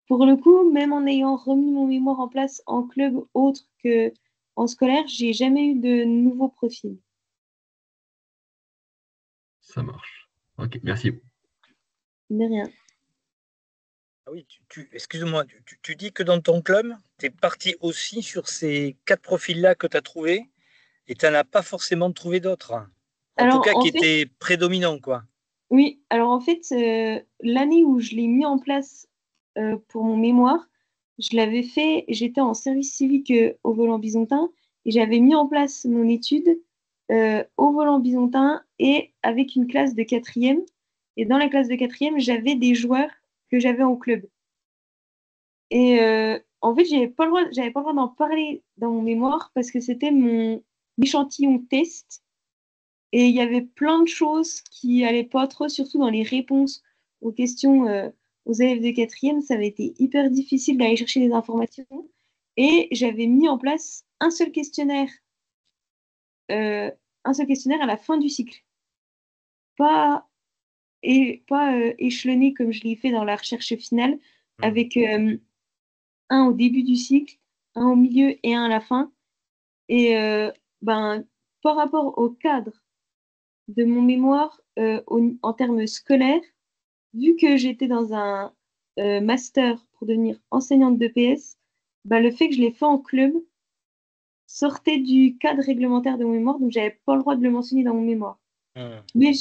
pour le coup, même en ayant remis mon mémoire en place en club autre que en scolaire, j'ai jamais eu de nouveau profil. Ça marche. Ok, merci. De rien. Ah oui, excuse-moi, tu dis que dans ton club, tu es parti aussi sur ces 4 profils-là que tu as trouvés et tu n'en as pas forcément trouvé d'autres. En tout Alors cas, en qui fait, étaient prédominants, quoi. oui, alors en fait, l'année où je l'ai mis en place pour mon mémoire, je l'avais fait, j'étais en service civique au Volant Bisontin et j'avais mis en place mon étude au Volant Bisontin et avec une classe de quatrième. Et dans la classe de quatrième, j'avais des joueurs que j'avais en club. Et en fait, j'avais pas le droit d'en parler dans mon mémoire parce que c'était mon échantillon test. Et il y avait plein de choses qui allaient pas trop, surtout dans les réponses aux questions aux élèves de quatrième. Ça avait été hyper difficile d'aller chercher des informations. Et j'avais mis en place euh, un seul questionnaire à la fin du cycle. Pas, pas échelonné comme je l'ai fait dans la recherche finale, Hmm. avec un au début du cycle, un au milieu et un à la fin. Et ben, par rapport au cadre de mon mémoire en termes scolaires, vu que j'étais dans un master pour devenir enseignante de PS, ben, le fait que je l'ai fait en club sortait du cadre réglementaire de mon mémoire, donc j'avais pas le droit de le mentionner dans mon mémoire. Hmm. Mais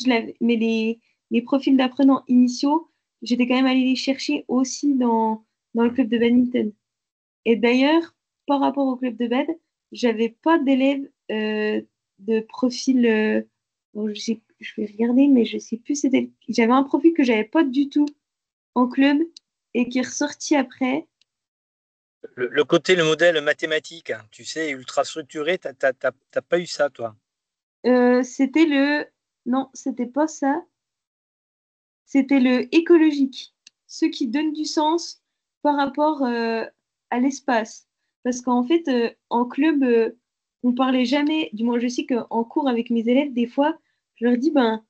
les profils d'apprenants initiaux, j'étais quand même allée les chercher aussi dans le club de badminton. Et d'ailleurs, par rapport au club de bad, j'avais pas d'élèves de profil. Bon, je vais regarder, mais je sais plus. J'avais un profil que j'avais pas du tout en club et qui est ressorti après. Le modèle mathématique, hein, tu sais, ultra structuré, t'as pas eu ça, toi. C'était le. Non, c'était pas ça. c'était le écologique, ceux qui donnent du sens par rapport à l'espace. Parce qu'en fait, en club, on parlait jamais, du moins je sais qu'en cours avec mes élèves, des fois, je leur dis, ben,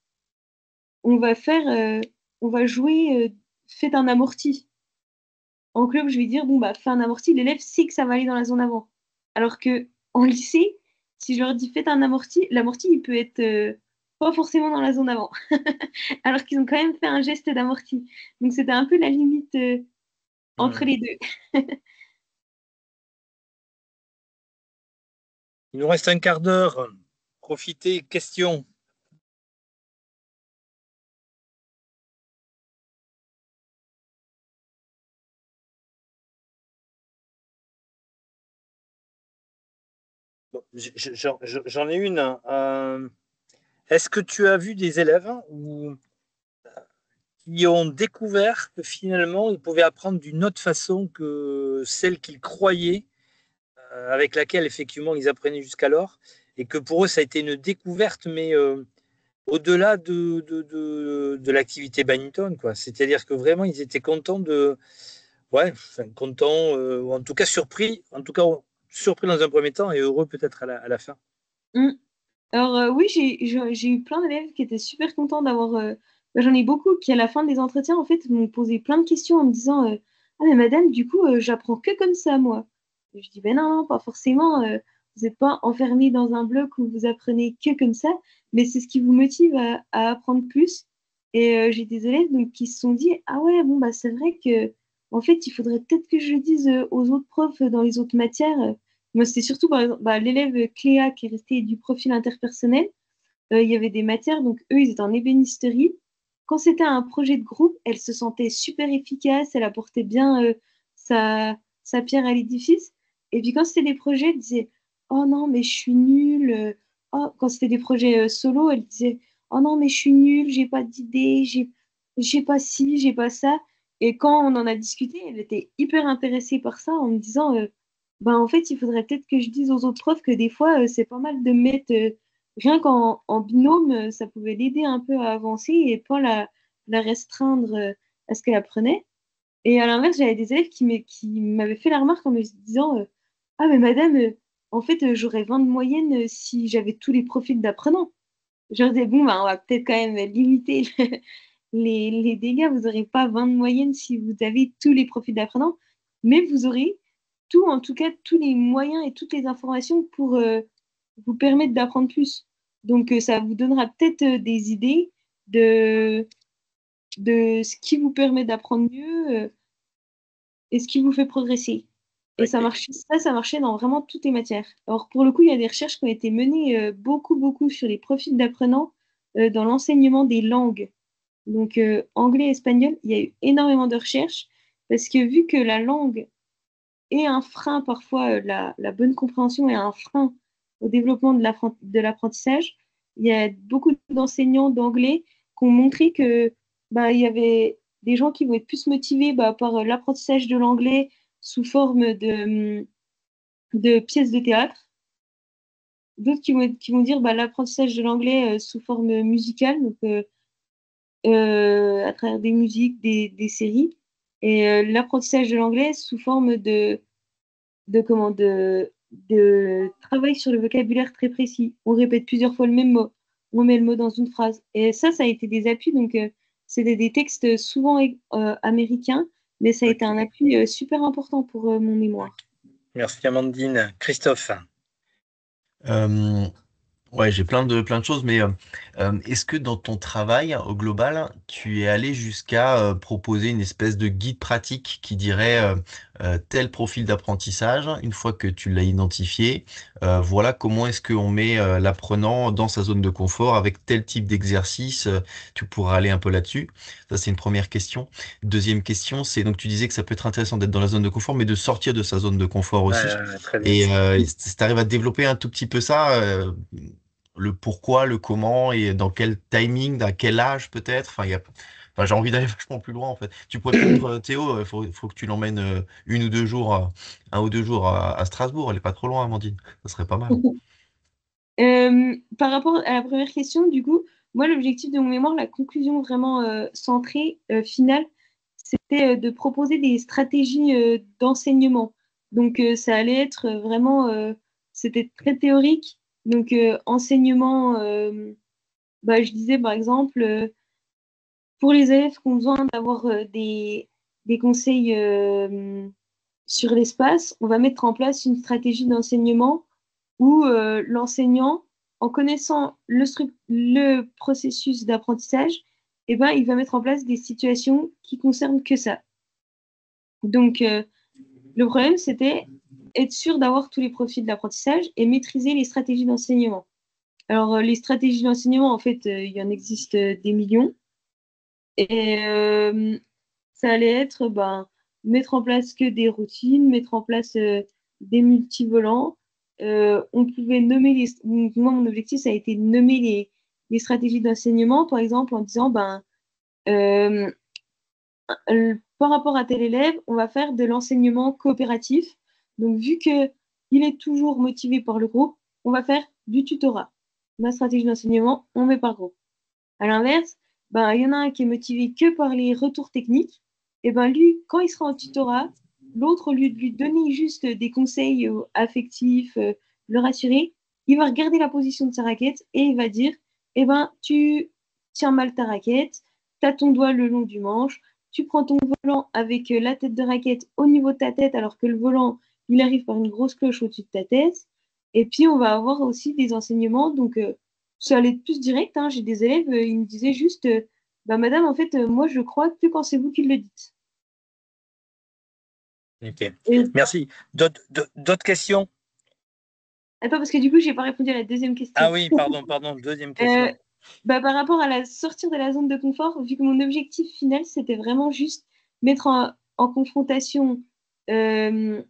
on va faire, on va jouer, faites un amorti. En club, je vais dire, bon, bah, fais un amorti, l'élève sait que ça va aller dans la zone avant. Alors que en lycée, si je leur dis faites un amorti, l'amorti, il peut être pas forcément dans la zone avant. Alors qu'ils ont quand même fait un geste d'amorti. Donc c'était un peu la limite entre Hmm. les deux. Il nous reste un quart d'heure. Profitez, questions. Bon, j'en ai une. Est-ce que tu as vu des élèves qui ont découvert que finalement, ils pouvaient apprendre d'une autre façon que celle qu'ils croyaient, avec laquelle effectivement ils apprenaient jusqu'alors, et que pour eux, ça a été une découverte, mais au-delà de l'activité badminton, quoi. C'est-à-dire que vraiment, ils étaient contents ouais, enfin, contents, ou en tout cas surpris dans un premier temps et heureux peut-être à la fin. Mm. Alors oui, j'ai eu plein d'élèves qui étaient super contents d'avoir... bah, j'en ai beaucoup qui, à la fin des entretiens, en fait, m'ont posé plein de questions en me disant ah, mais madame, du coup, j'apprends que comme ça, moi. Et je dis, ben non, non, pas forcément. Vous n'êtes pas enfermé dans un bloc où vous apprenez que comme ça, mais c'est ce qui vous motive à apprendre plus. Et j'ai des élèves donc, qui se sont dit, ah ouais, bon, bah, c'est vrai que, en fait, il faudrait peut-être que je le dise aux autres profs dans les autres matières. Moi, c'était surtout, par exemple, bah, l'élève Cléa qui est resté du profil interpersonnel. Il y avait des matières, donc eux, ils étaient en ébénisterie. Quand c'était un projet de groupe, elle se sentait super efficace, elle apportait bien sa pierre à l'édifice. Et puis quand c'était des projets, elle disait, oh non, mais je suis nulle. Oh, quand c'était des projets solo, elle disait, oh non, mais je suis nulle, j'ai pas d'idée, j'ai pas ci, j'ai pas ça. Et quand on en a discuté, elle était hyper intéressée par ça en me disant, ben, en fait, il faudrait peut-être que je dise aux autres profs que des fois, c'est pas mal de mettre rien qu'en binôme, ça pouvait l'aider un peu à avancer et pas la restreindre à ce qu'elle apprenait. Et à l'inverse, j'avais des élèves qui m'avaient fait la remarque en me disant ah, mais madame, en fait, j'aurais 20 de moyenne si j'avais tous les profils d'apprenants. Je leur disais, bon, bah, on va peut-être quand même limiter les dégâts. Vous n'aurez pas 20 de moyenne si vous avez tous les profils d'apprenants, mais vous aurez tout, en tout cas, tous les moyens et toutes les informations pour vous permettre d'apprendre plus. Donc, ça vous donnera peut-être des idées de, de ce qui vous permet d'apprendre mieux et ce qui vous fait progresser. Et Ok. ça marchait dans vraiment toutes les matières. Alors, pour le coup, il y a des recherches qui ont été menées beaucoup, beaucoup sur les profils d'apprenants dans l'enseignement des langues. Donc, anglais et espagnol, il y a eu énormément de recherches parce que vu que la langue est un frein, parfois la bonne compréhension est un frein au développement de l'apprentissage, il y a beaucoup d'enseignants d'anglais qui ont montré que bah, il y avait des gens qui vont être plus motivés bah, par l'apprentissage de l'anglais sous forme de pièces de théâtre, d'autres qui vont dire bah, l'apprentissage de l'anglais sous forme musicale, donc à travers des musiques, des séries, et l'apprentissage de l'anglais sous forme de travail sur le vocabulaire très précis. On répète plusieurs fois le même mot, on met le mot dans une phrase. Et ça a été des appuis, donc c'était des textes souvent américains, mais ça a été Ok. un appui super important pour mon mémoire. Merci Amandine. Christophe. Euh, Ouais, j'ai plein de choses, mais est-ce que dans ton travail, au global, tu es allé jusqu'à proposer une espèce de guide pratique qui dirait tel profil d'apprentissage, une fois que tu l'as identifié, voilà comment est-ce qu'on met l'apprenant dans sa zone de confort avec tel type d'exercice, tu pourras aller un peu là-dessus. Ça, c'est une première question. Deuxième question, c'est donc tu disais que ça peut être intéressant d'être dans la zone de confort, mais de sortir de sa zone de confort aussi. Très bien. Et si tu arrives à développer un tout petit peu ça, le pourquoi, le comment et dans quel timing, dans quel âge peut-être. Enfin, j'ai envie d'aller vachement plus loin en fait. Tu pourrais peut-être, Théo, faut que tu l'emmènes une ou deux jours, un ou deux jours à Strasbourg. Elle est pas trop loin, Amandine. Ça serait pas mal. Par rapport à la première question, du coup, moi, l'objectif de mon mémoire, la conclusion vraiment centrée, finale, c'était de proposer des stratégies d'enseignement. Donc, ça allait être vraiment, c'était très théorique. Donc, enseignement, bah, je disais par exemple, pour les élèves qui ont besoin d'avoir des conseils sur l'espace, on va mettre en place une stratégie d'enseignement où l'enseignant, en connaissant le processus d'apprentissage, eh ben, il va mettre en place des situations qui concernent que ça. Donc, le problème, c'était être sûr d'avoir tous les profils d'apprentissage et maîtriser les stratégies d'enseignement. Alors, les stratégies d'enseignement, en fait, il y en existe des millions. Et ça allait être ben, mettre en place que des routines, mettre en place des multivolants. On pouvait nommer moi, mon objectif, ça a été de nommer les stratégies d'enseignement, par exemple, en disant ben, euh, par rapport à tel élève, on va faire de l'enseignement coopératif. Donc, vu qu'il est toujours motivé par le groupe, on va faire du tutorat. Ma stratégie d'enseignement, on met par groupe. À l'inverse, ben, il y en a un qui est motivé que par les retours techniques. Et ben lui, quand il sera en tutorat, l'autre, au lieu de lui donner juste des conseils affectifs, le rassurer, il va regarder la position de sa raquette et il va dire, eh ben, tu tiens mal ta raquette, tu as ton doigt le long du manche, tu prends ton volant avec la tête de raquette au niveau de ta tête alors que le volant, il arrive par une grosse cloche au-dessus de ta tête. Et puis, on va avoir aussi des enseignements. Donc, ça allait être plus direct, hein. J'ai des élèves, ils me disaient juste, bah, madame, en fait, moi, je crois que quand c'est vous qui le dites. Ok, Et, merci. D'autres questions? attends, parce que du coup, j'ai pas répondu à la deuxième Ah question. oui, pardon, deuxième Euh, question. bah, par rapport à la sortir de la zone de confort, vu que mon objectif final, c'était vraiment juste mettre en confrontation, euh,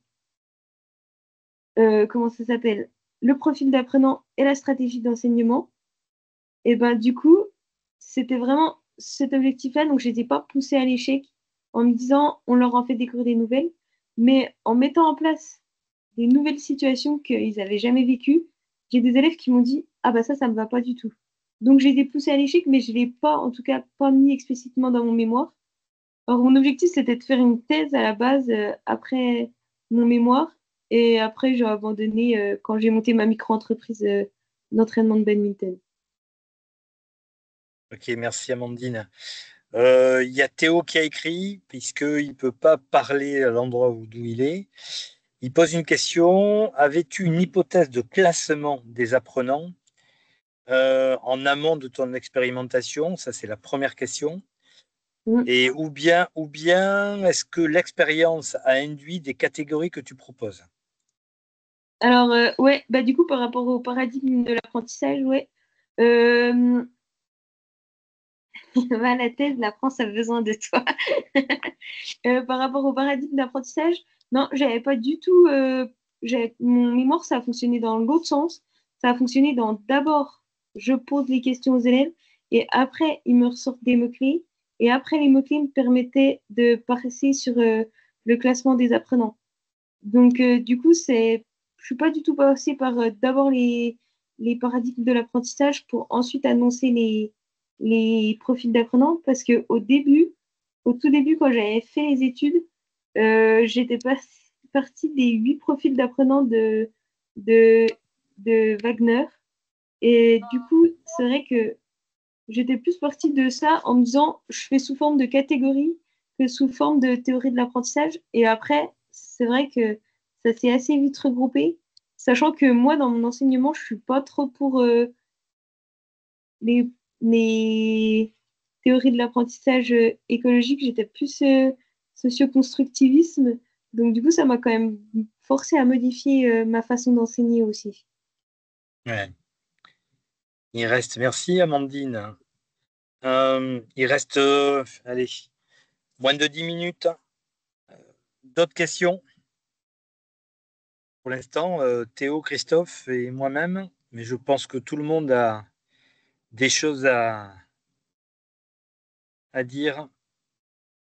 comment ça s'appelle, le profil d'apprenant et la stratégie d'enseignement. Et ben du coup, c'était vraiment cet objectif-là. Donc, je n'étais pas poussée à l'échec en me disant on leur en fait découvrir des nouvelles, mais en mettant en place des nouvelles situations qu'ils n'avaient jamais vécues. J'ai des élèves qui m'ont dit ah bah ça me va pas du tout. Donc, j'ai été poussée à l'échec, mais je ne l'ai pas, en tout cas, pas mis explicitement dans mon mémoire. Alors, mon objectif, c'était de faire une thèse à la base après mon mémoire. Et après, j'ai abandonné quand j'ai monté ma micro-entreprise d'entraînement de badminton. Ok, merci Amandine. Il y a Théo qui a écrit, puisqu'il ne peut pas parler à l'endroit d'où il est. Il pose une question. Avais-tu une hypothèse de classement des apprenants en amont de ton expérimentation? Ça, c'est la première question. Mm. Et ou bien est-ce que l'expérience a induit des catégories que tu proposes? Alors, ouais, bah du coup, par rapport au paradigme de l'apprentissage, ouais. Euh, bah, la thèse, la France a besoin de toi. Par rapport au paradigme d'apprentissage, non, j'avais pas du tout. Mon mémoire, ça a fonctionné dans l'autre sens. Ça a fonctionné dans d'abord, je pose les questions aux élèves et après, ils me ressortent des mots-clés. Et après, les mots-clés me permettaient de passer sur le classement des apprenants. Donc, du coup, je suis pas du tout passée par d'abord les paradigmes de l'apprentissage pour ensuite annoncer les profils d'apprenants parce que au tout début, quand j'avais fait les études, j'étais partie des 8 profils d'apprenants de, de Wagner. Et du coup, c'est vrai que j'étais plus partie de ça en me disant, je fais sous forme de catégorie que sous forme de théorie de l'apprentissage. Et après, c'est vrai que ça s'est assez vite regroupé, sachant que moi, dans mon enseignement, je suis pas trop pour les, les théories de l'apprentissage écologique. J'étais plus socio-constructivisme. Donc, du coup, ça m'a quand même forcé à modifier ma façon d'enseigner aussi. Ouais. Il reste, merci Amandine. Il reste, allez, moins de 10 minutes. D'autres questions pour l'instant, Théo, Christophe et moi-même, mais je pense que tout le monde a des choses à dire.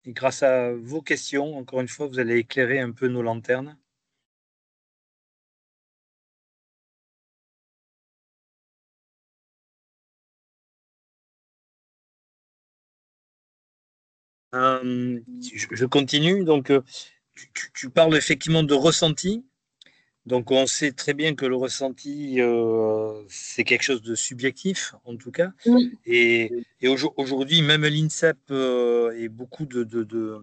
Et grâce à vos questions, encore une fois, vous allez éclairer un peu nos lanternes. Je continue. Donc, tu parles effectivement de ressenti. Donc, on sait très bien que le ressenti, c'est quelque chose de subjectif, en tout cas. Oui. Et aujourd'hui, même l'INSEP et beaucoup de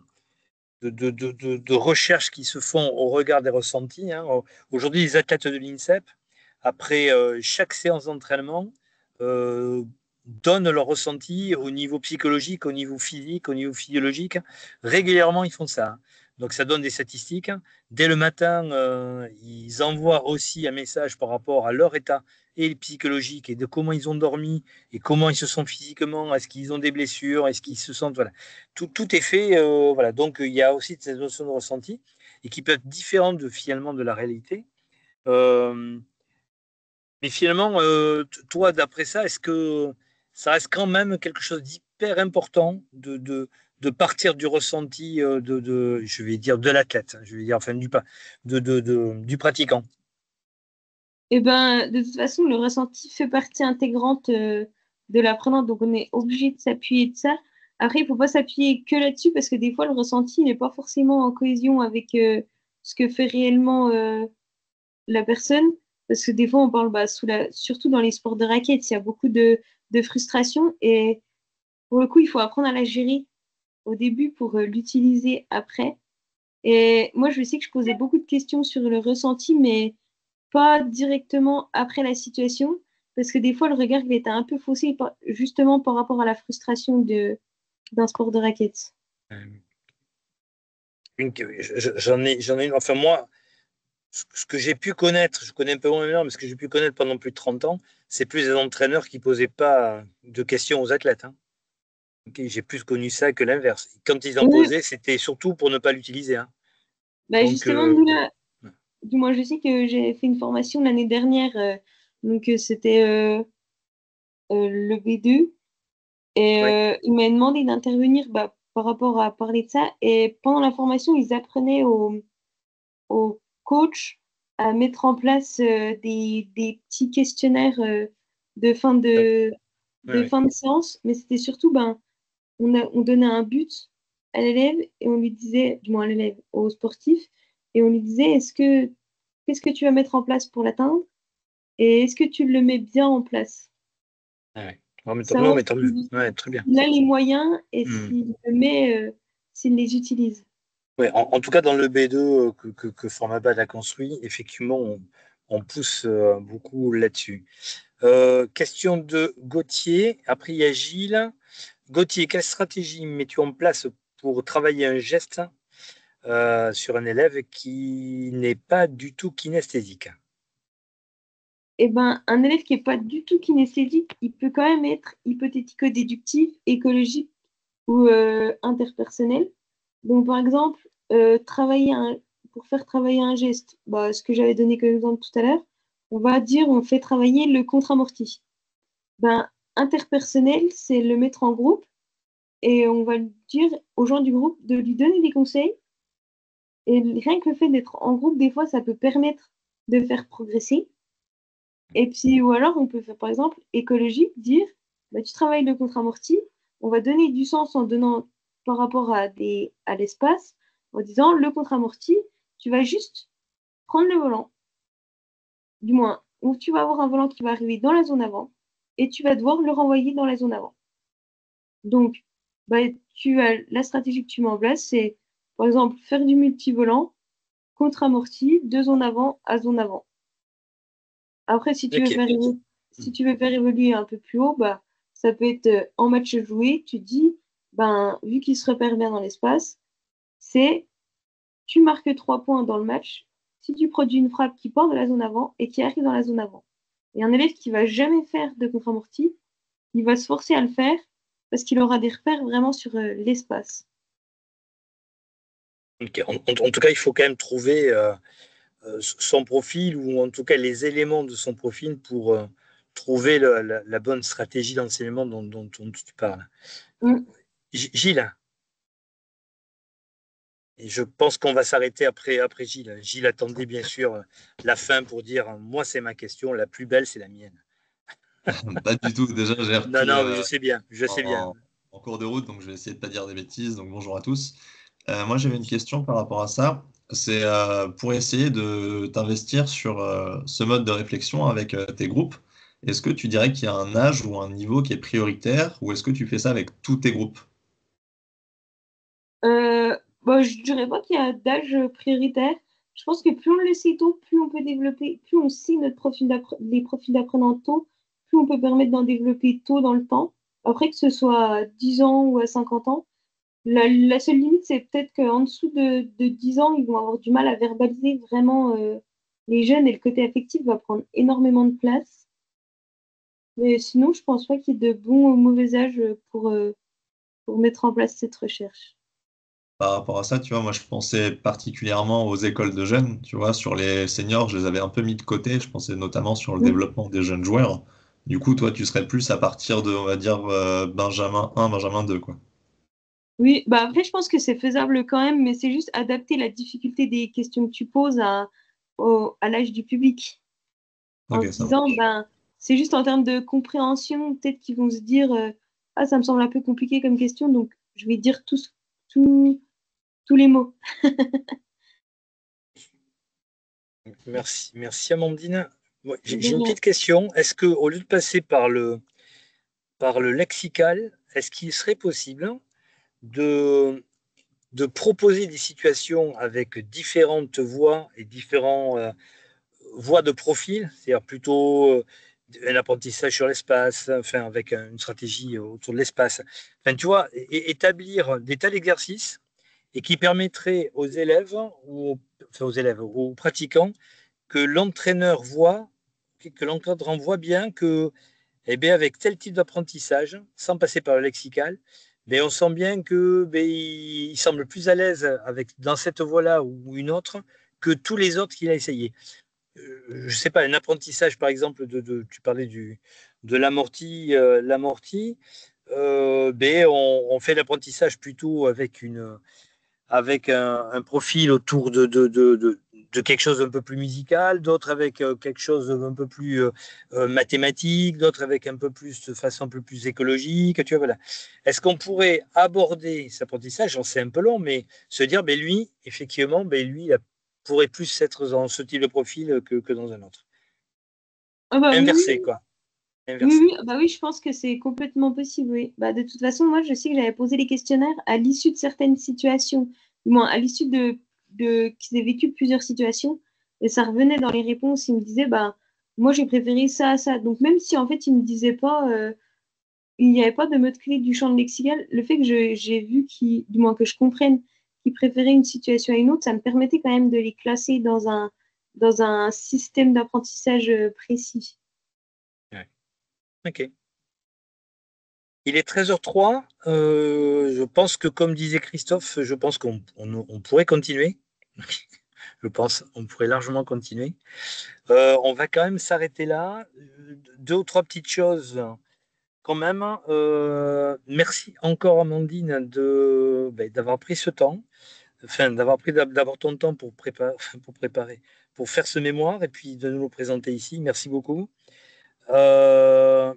recherches qui se font au regard des ressentis. Hein. Aujourd'hui, les athlètes de l'INSEP, après chaque séance d'entraînement, donnent leur ressenti au niveau psychologique, au niveau physique, au niveau physiologique. Régulièrement, ils font ça. Hein. Donc, ça donne des statistiques. Dès le matin, ils envoient aussi un message par rapport à leur état et psychologique et de comment ils ont dormi et comment ils se sentent physiquement. Est-ce qu'ils ont des blessures? Est-ce qu'ils se sentent... Voilà. Tout est fait. Voilà. Donc, il y a aussi cette notion de ressenti et qui peut être différente finalement de la réalité. Mais finalement, toi, d'après ça, est-ce que ça reste quand même quelque chose d'hyper important de partir du ressenti je vais dire, de l'athlète, je vais dire, enfin, du pratiquant? Et ben, de toute façon, le ressenti fait partie intégrante de l'apprenant, donc on est obligé de s'appuyer de ça. Après, il faut pas s'appuyer que là-dessus parce que des fois, le ressenti n'est pas forcément en cohésion avec ce que fait réellement la personne. Parce que des fois, on parle surtout dans les sports de raquettes, il y a beaucoup de frustration et pour le coup, il faut apprendre à la gérer au début pour l'utiliser après. Et moi, je sais que je posais beaucoup de questions sur le ressenti, mais pas directement après la situation, parce que des fois, le regard il était un peu faussé justement par rapport à la frustration d'un sport de raquette. J'en ai une. Enfin, moi, ce que j'ai pu connaître, je connais un peu moins maintenant, mais ce que j'ai pu connaître pendant plus de 30 ans, c'est plus des entraîneurs qui ne posaient pas de questions aux athlètes. Hein. Okay, j'ai plus connu ça que l'inverse. Quand ils en Oui, posaient, c'était surtout pour ne pas l'utiliser. Hein. bah Donc, justement, nous là, du moins, je sais que j'ai fait une formation l'année dernière, donc c'était le B2, et ouais, il m'a demandé d'intervenir par rapport à parler de ça, et pendant la formation, ils apprenaient aux coachs à mettre en place des petits questionnaires de fin ouais, de ouais. fin de séance, mais c'était surtout, on donnait un but à l'élève et on lui disait, du moins à l'élève, au sportif, et on lui disait, qu'est-ce que tu vas mettre en place pour l'atteindre et est-ce que tu le mets bien en place? Ouais. Non, mais Savoir tant mieux. Ouais, très bien. s'il a les moyens et Hmm. s'il les utilise. Ouais, en tout cas, dans le B2 que Formabad a construit, effectivement, on pousse beaucoup là-dessus. Question de Gauthier. Après, il y a Gilles. Gauthier, quelle stratégie mets-tu en place pour travailler un geste sur un élève qui n'est pas du tout kinesthésique? Eh ben, un élève qui n'est pas du tout kinesthésique, il peut quand même être hypothético-déductif, écologique ou interpersonnel. Donc, par exemple, pour faire travailler un geste, ce que j'avais donné comme exemple tout à l'heure, on va dire on fait travailler le contre-amorti. Interpersonnel, c'est le mettre en groupe et on va dire aux gens du groupe de lui donner des conseils. Et rien que le fait d'être en groupe, des fois, ça peut permettre de faire progresser. Et puis, ou alors, on peut faire, par exemple, écologique, dire, tu travailles le contre-amorti, on va donner du sens en donnant par rapport à l'espace, en disant, le contre-amorti, tu vas juste prendre le volant, du moins, ou tu vas avoir un volant qui va arriver dans la zone avant, et tu vas devoir le renvoyer dans la zone avant. Donc, la stratégie que tu mets en place, c'est, par exemple, faire du multivolant, contre-amorti, de zone avant à zone avant. Après, Ok. si tu veux faire évoluer un peu plus haut, ça peut être en match joué, tu dis, vu qu'il se repère bien dans l'espace, c'est tu marques 3 points dans le match si tu produis une frappe qui part de la zone avant et qui arrive dans la zone avant. Et un élève qui va jamais faire de contre-amorti, il va se forcer à le faire parce qu'il aura des repères vraiment sur l'espace. Ok. En tout cas, il faut quand même trouver son profil ou en tout cas les éléments de son profil pour trouver la bonne stratégie d'enseignement dont tu parles. Mm. Gilles, et je pense qu'on va s'arrêter après Gilles. Gilles attendait bien sûr la fin pour dire moi, c'est ma question, la plus belle, c'est la mienne. Pas du tout. Déjà, j'ai Non, repris non, je sais bien, je sais bien. en cours de route, donc je vais essayer de ne pas dire des bêtises. Donc bonjour à tous. Moi, j'avais une question par rapport à ça. C'est pour essayer de t'investir sur ce mode de réflexion avec tes groupes. Est-ce que tu dirais qu'il y a un âge ou un niveau qui est prioritaire, ou est-ce que tu fais ça avec tous tes groupes? Bon, je dirais pas qu'il y a d'âge prioritaire. Je pense que plus on le sait tôt, plus on peut développer, plus on sait les profils d'apprenants tôt, plus on peut permettre d'en développer tôt dans le temps. Après, que ce soit à 10 ans ou à 50 ans, la seule limite, c'est peut-être qu'en dessous de 10 ans, ils vont avoir du mal à verbaliser vraiment les jeunes et le côté affectif va prendre énormément de place. Mais sinon, je pense pas qu'il y ait de bons ou mauvais âges pour mettre en place cette recherche. Par rapport à ça, tu vois, moi je pensais particulièrement aux écoles de jeunes, tu vois, sur les seniors, je les avais un peu mis de côté, je pensais notamment sur le Mm. développement des jeunes joueurs. Du coup, toi, tu serais plus à partir de, on va dire, Benjamin 1, Benjamin 2, quoi. Oui, bah après, je pense que c'est faisable quand même, mais c'est juste adapter la difficulté des questions que tu poses à l'âge du public. En Ok, se ça disant, marche. ben, c'est juste en termes de compréhension, peut-être qu'ils vont se dire, ah, ça me semble un peu compliqué comme question, donc je vais dire tout- tous les mots. Merci Amandine. Ouais, j'ai De une rien. petite question. Est-ce que au lieu de passer par le lexical, est-ce qu'il serait possible de, de proposer des situations avec différentes voix et différentes voies de profil, c'est-à-dire plutôt un apprentissage sur l'espace, enfin avec une stratégie autour de l'espace. Enfin, tu vois, établir des tas d'exercices et qui permettraient aux élèves enfin aux élèves, aux pratiquants, que l'entraîneur voit, que l'encadrant voit bien que, eh bien, avec tel type d'apprentissage, sans passer par le lexical, ben, on sent bien que ben, il semble plus à l'aise avec, dans cette voie-là ou une autre que tous les autres qu'il a essayé. Je ne sais pas, un apprentissage, par exemple, tu parlais de l'amorti, ben, on fait l'apprentissage plutôt avec un profil autour de quelque chose d'un peu plus musical, d'autres avec quelque chose d'un peu plus mathématique, d'autres avec un peu plus de façon un peu plus écologique. Tu vois, voilà. Est-ce qu'on pourrait aborder cet apprentissage, j'en sais un peu long, mais se dire, ben lui, effectivement, ben lui, il pourrait plus être dans ce type de profil que dans un autre. Ah bah oui, Inversé, oui, quoi. oui, Inversé. oui, bah oui, je pense que c'est complètement possible, oui. Bah, de toute façon, moi, je sais que j'avais posé les questionnaires à l'issue de certaines situations, du moins à l'issue qu'ils aient vécu plusieurs situations, et ça revenait dans les réponses, ils me disaient, bah, moi, j'ai préféré ça à ça. Donc, même si, en fait, ils me disaient pas, il n'y avait pas de mode clé du champ lexical, le fait que j'ai vu du moins que je comprenne qu'ils préféraient une situation à une autre, ça me permettait quand même de les classer dans un système d'apprentissage précis. Ouais. OK. Il est 13h03. Je pense que, comme disait Christophe, je pense qu'on pourrait continuer. Je pense on pourrait largement continuer. On va quand même s'arrêter là. Deux ou trois petites choses quand même. Merci encore, Amandine, d'avoir pris ce temps, enfin, d'avoir ton temps pour faire ce mémoire et puis de nous le présenter ici. Merci beaucoup. Euh,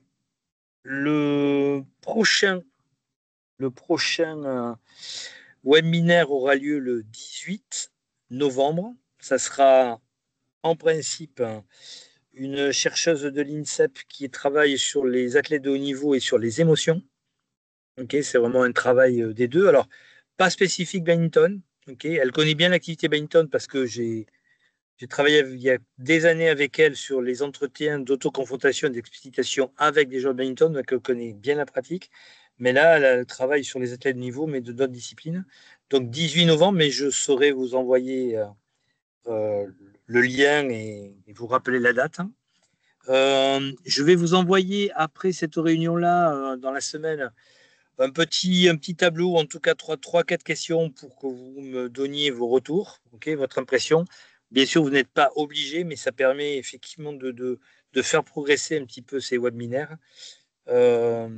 le prochain Le prochain webinaire aura lieu le 18 novembre. Ça sera en principe une chercheuse de l'INSEP qui travaille sur les athlètes de haut niveau et sur les émotions. Okay, c'est vraiment un travail des deux. Alors, pas spécifique badminton. Okay, elle connaît bien l'activité badminton parce que j'ai travaillé il y a des années avec elle sur les entretiens d'autoconfrontation et d'explicitation avec des joueurs de badminton, donc elle connaît bien la pratique. Mais là, elle travaille sur les athlètes de niveau, mais de d'autres disciplines. Donc 18 novembre, mais je saurai vous envoyer euh, le lien et vous rappeler la date. Je vais vous envoyer après cette réunion-là, dans la semaine, un petit tableau, en tout cas trois, quatre questions pour que vous me donniez vos retours, okay, votre impression. Bien sûr, vous n'êtes pas obligé, mais ça permet effectivement de faire progresser un petit peu ces webinaires. Euh,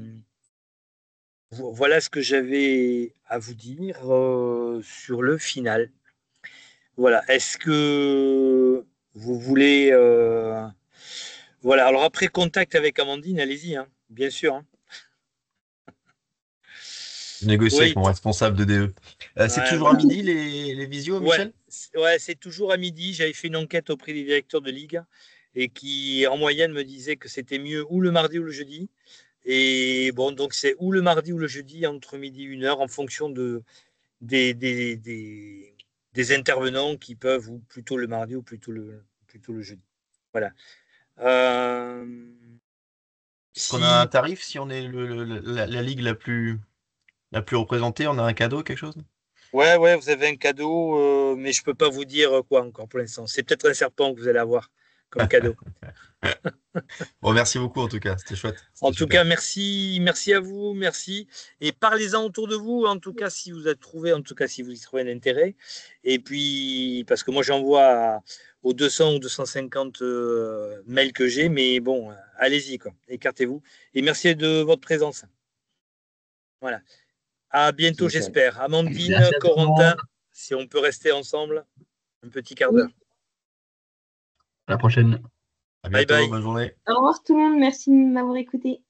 voilà ce que j'avais à vous dire sur le final. Voilà. Est-ce que vous voulez... Voilà. Alors après, contact avec Amandine, allez-y, hein, bien sûr. Hein. négocier Oui. avec mon responsable de DE. C'est Ouais, toujours à midi les visios, Michel? Ouais, c'est toujours à midi. J'avais fait une enquête auprès des directeurs de ligue et qui, en moyenne, me disaient que c'était mieux ou le mardi ou le jeudi. Et bon, donc c'est ou le mardi ou le jeudi entre midi et 1 heure en fonction des, des, des, des intervenants qui peuvent, ou plutôt le mardi ou plutôt le jeudi. Voilà. Est-ce qu'on a un Si, tarif si on est la ligue la plus représentée? On a un cadeau, quelque chose? ouais, vous avez un cadeau, mais je peux pas vous dire quoi encore pour l'instant. C'est peut-être un serpent que vous allez avoir comme cadeau. Bon, merci beaucoup en tout cas, c'était chouette, En c'était tout super. cas, merci à vous, merci. Et parlez-en autour de vous, en tout cas, si vous avez trouvé, en tout cas, si vous y trouvez un intérêt. Et puis, parce que moi, j'envoie aux 200 ou 250 mails que j'ai, mais bon, allez-y, quoi. Écartez-vous. Et merci de votre présence. Voilà. À bientôt, Nickel. j'espère. Amandine, Merci à tout le monde. Corentin, si on peut rester ensemble un petit quart d'heure. Oui. À la prochaine. À Bye bientôt, bye. bonne journée. Au revoir tout le monde, merci de m'avoir écouté.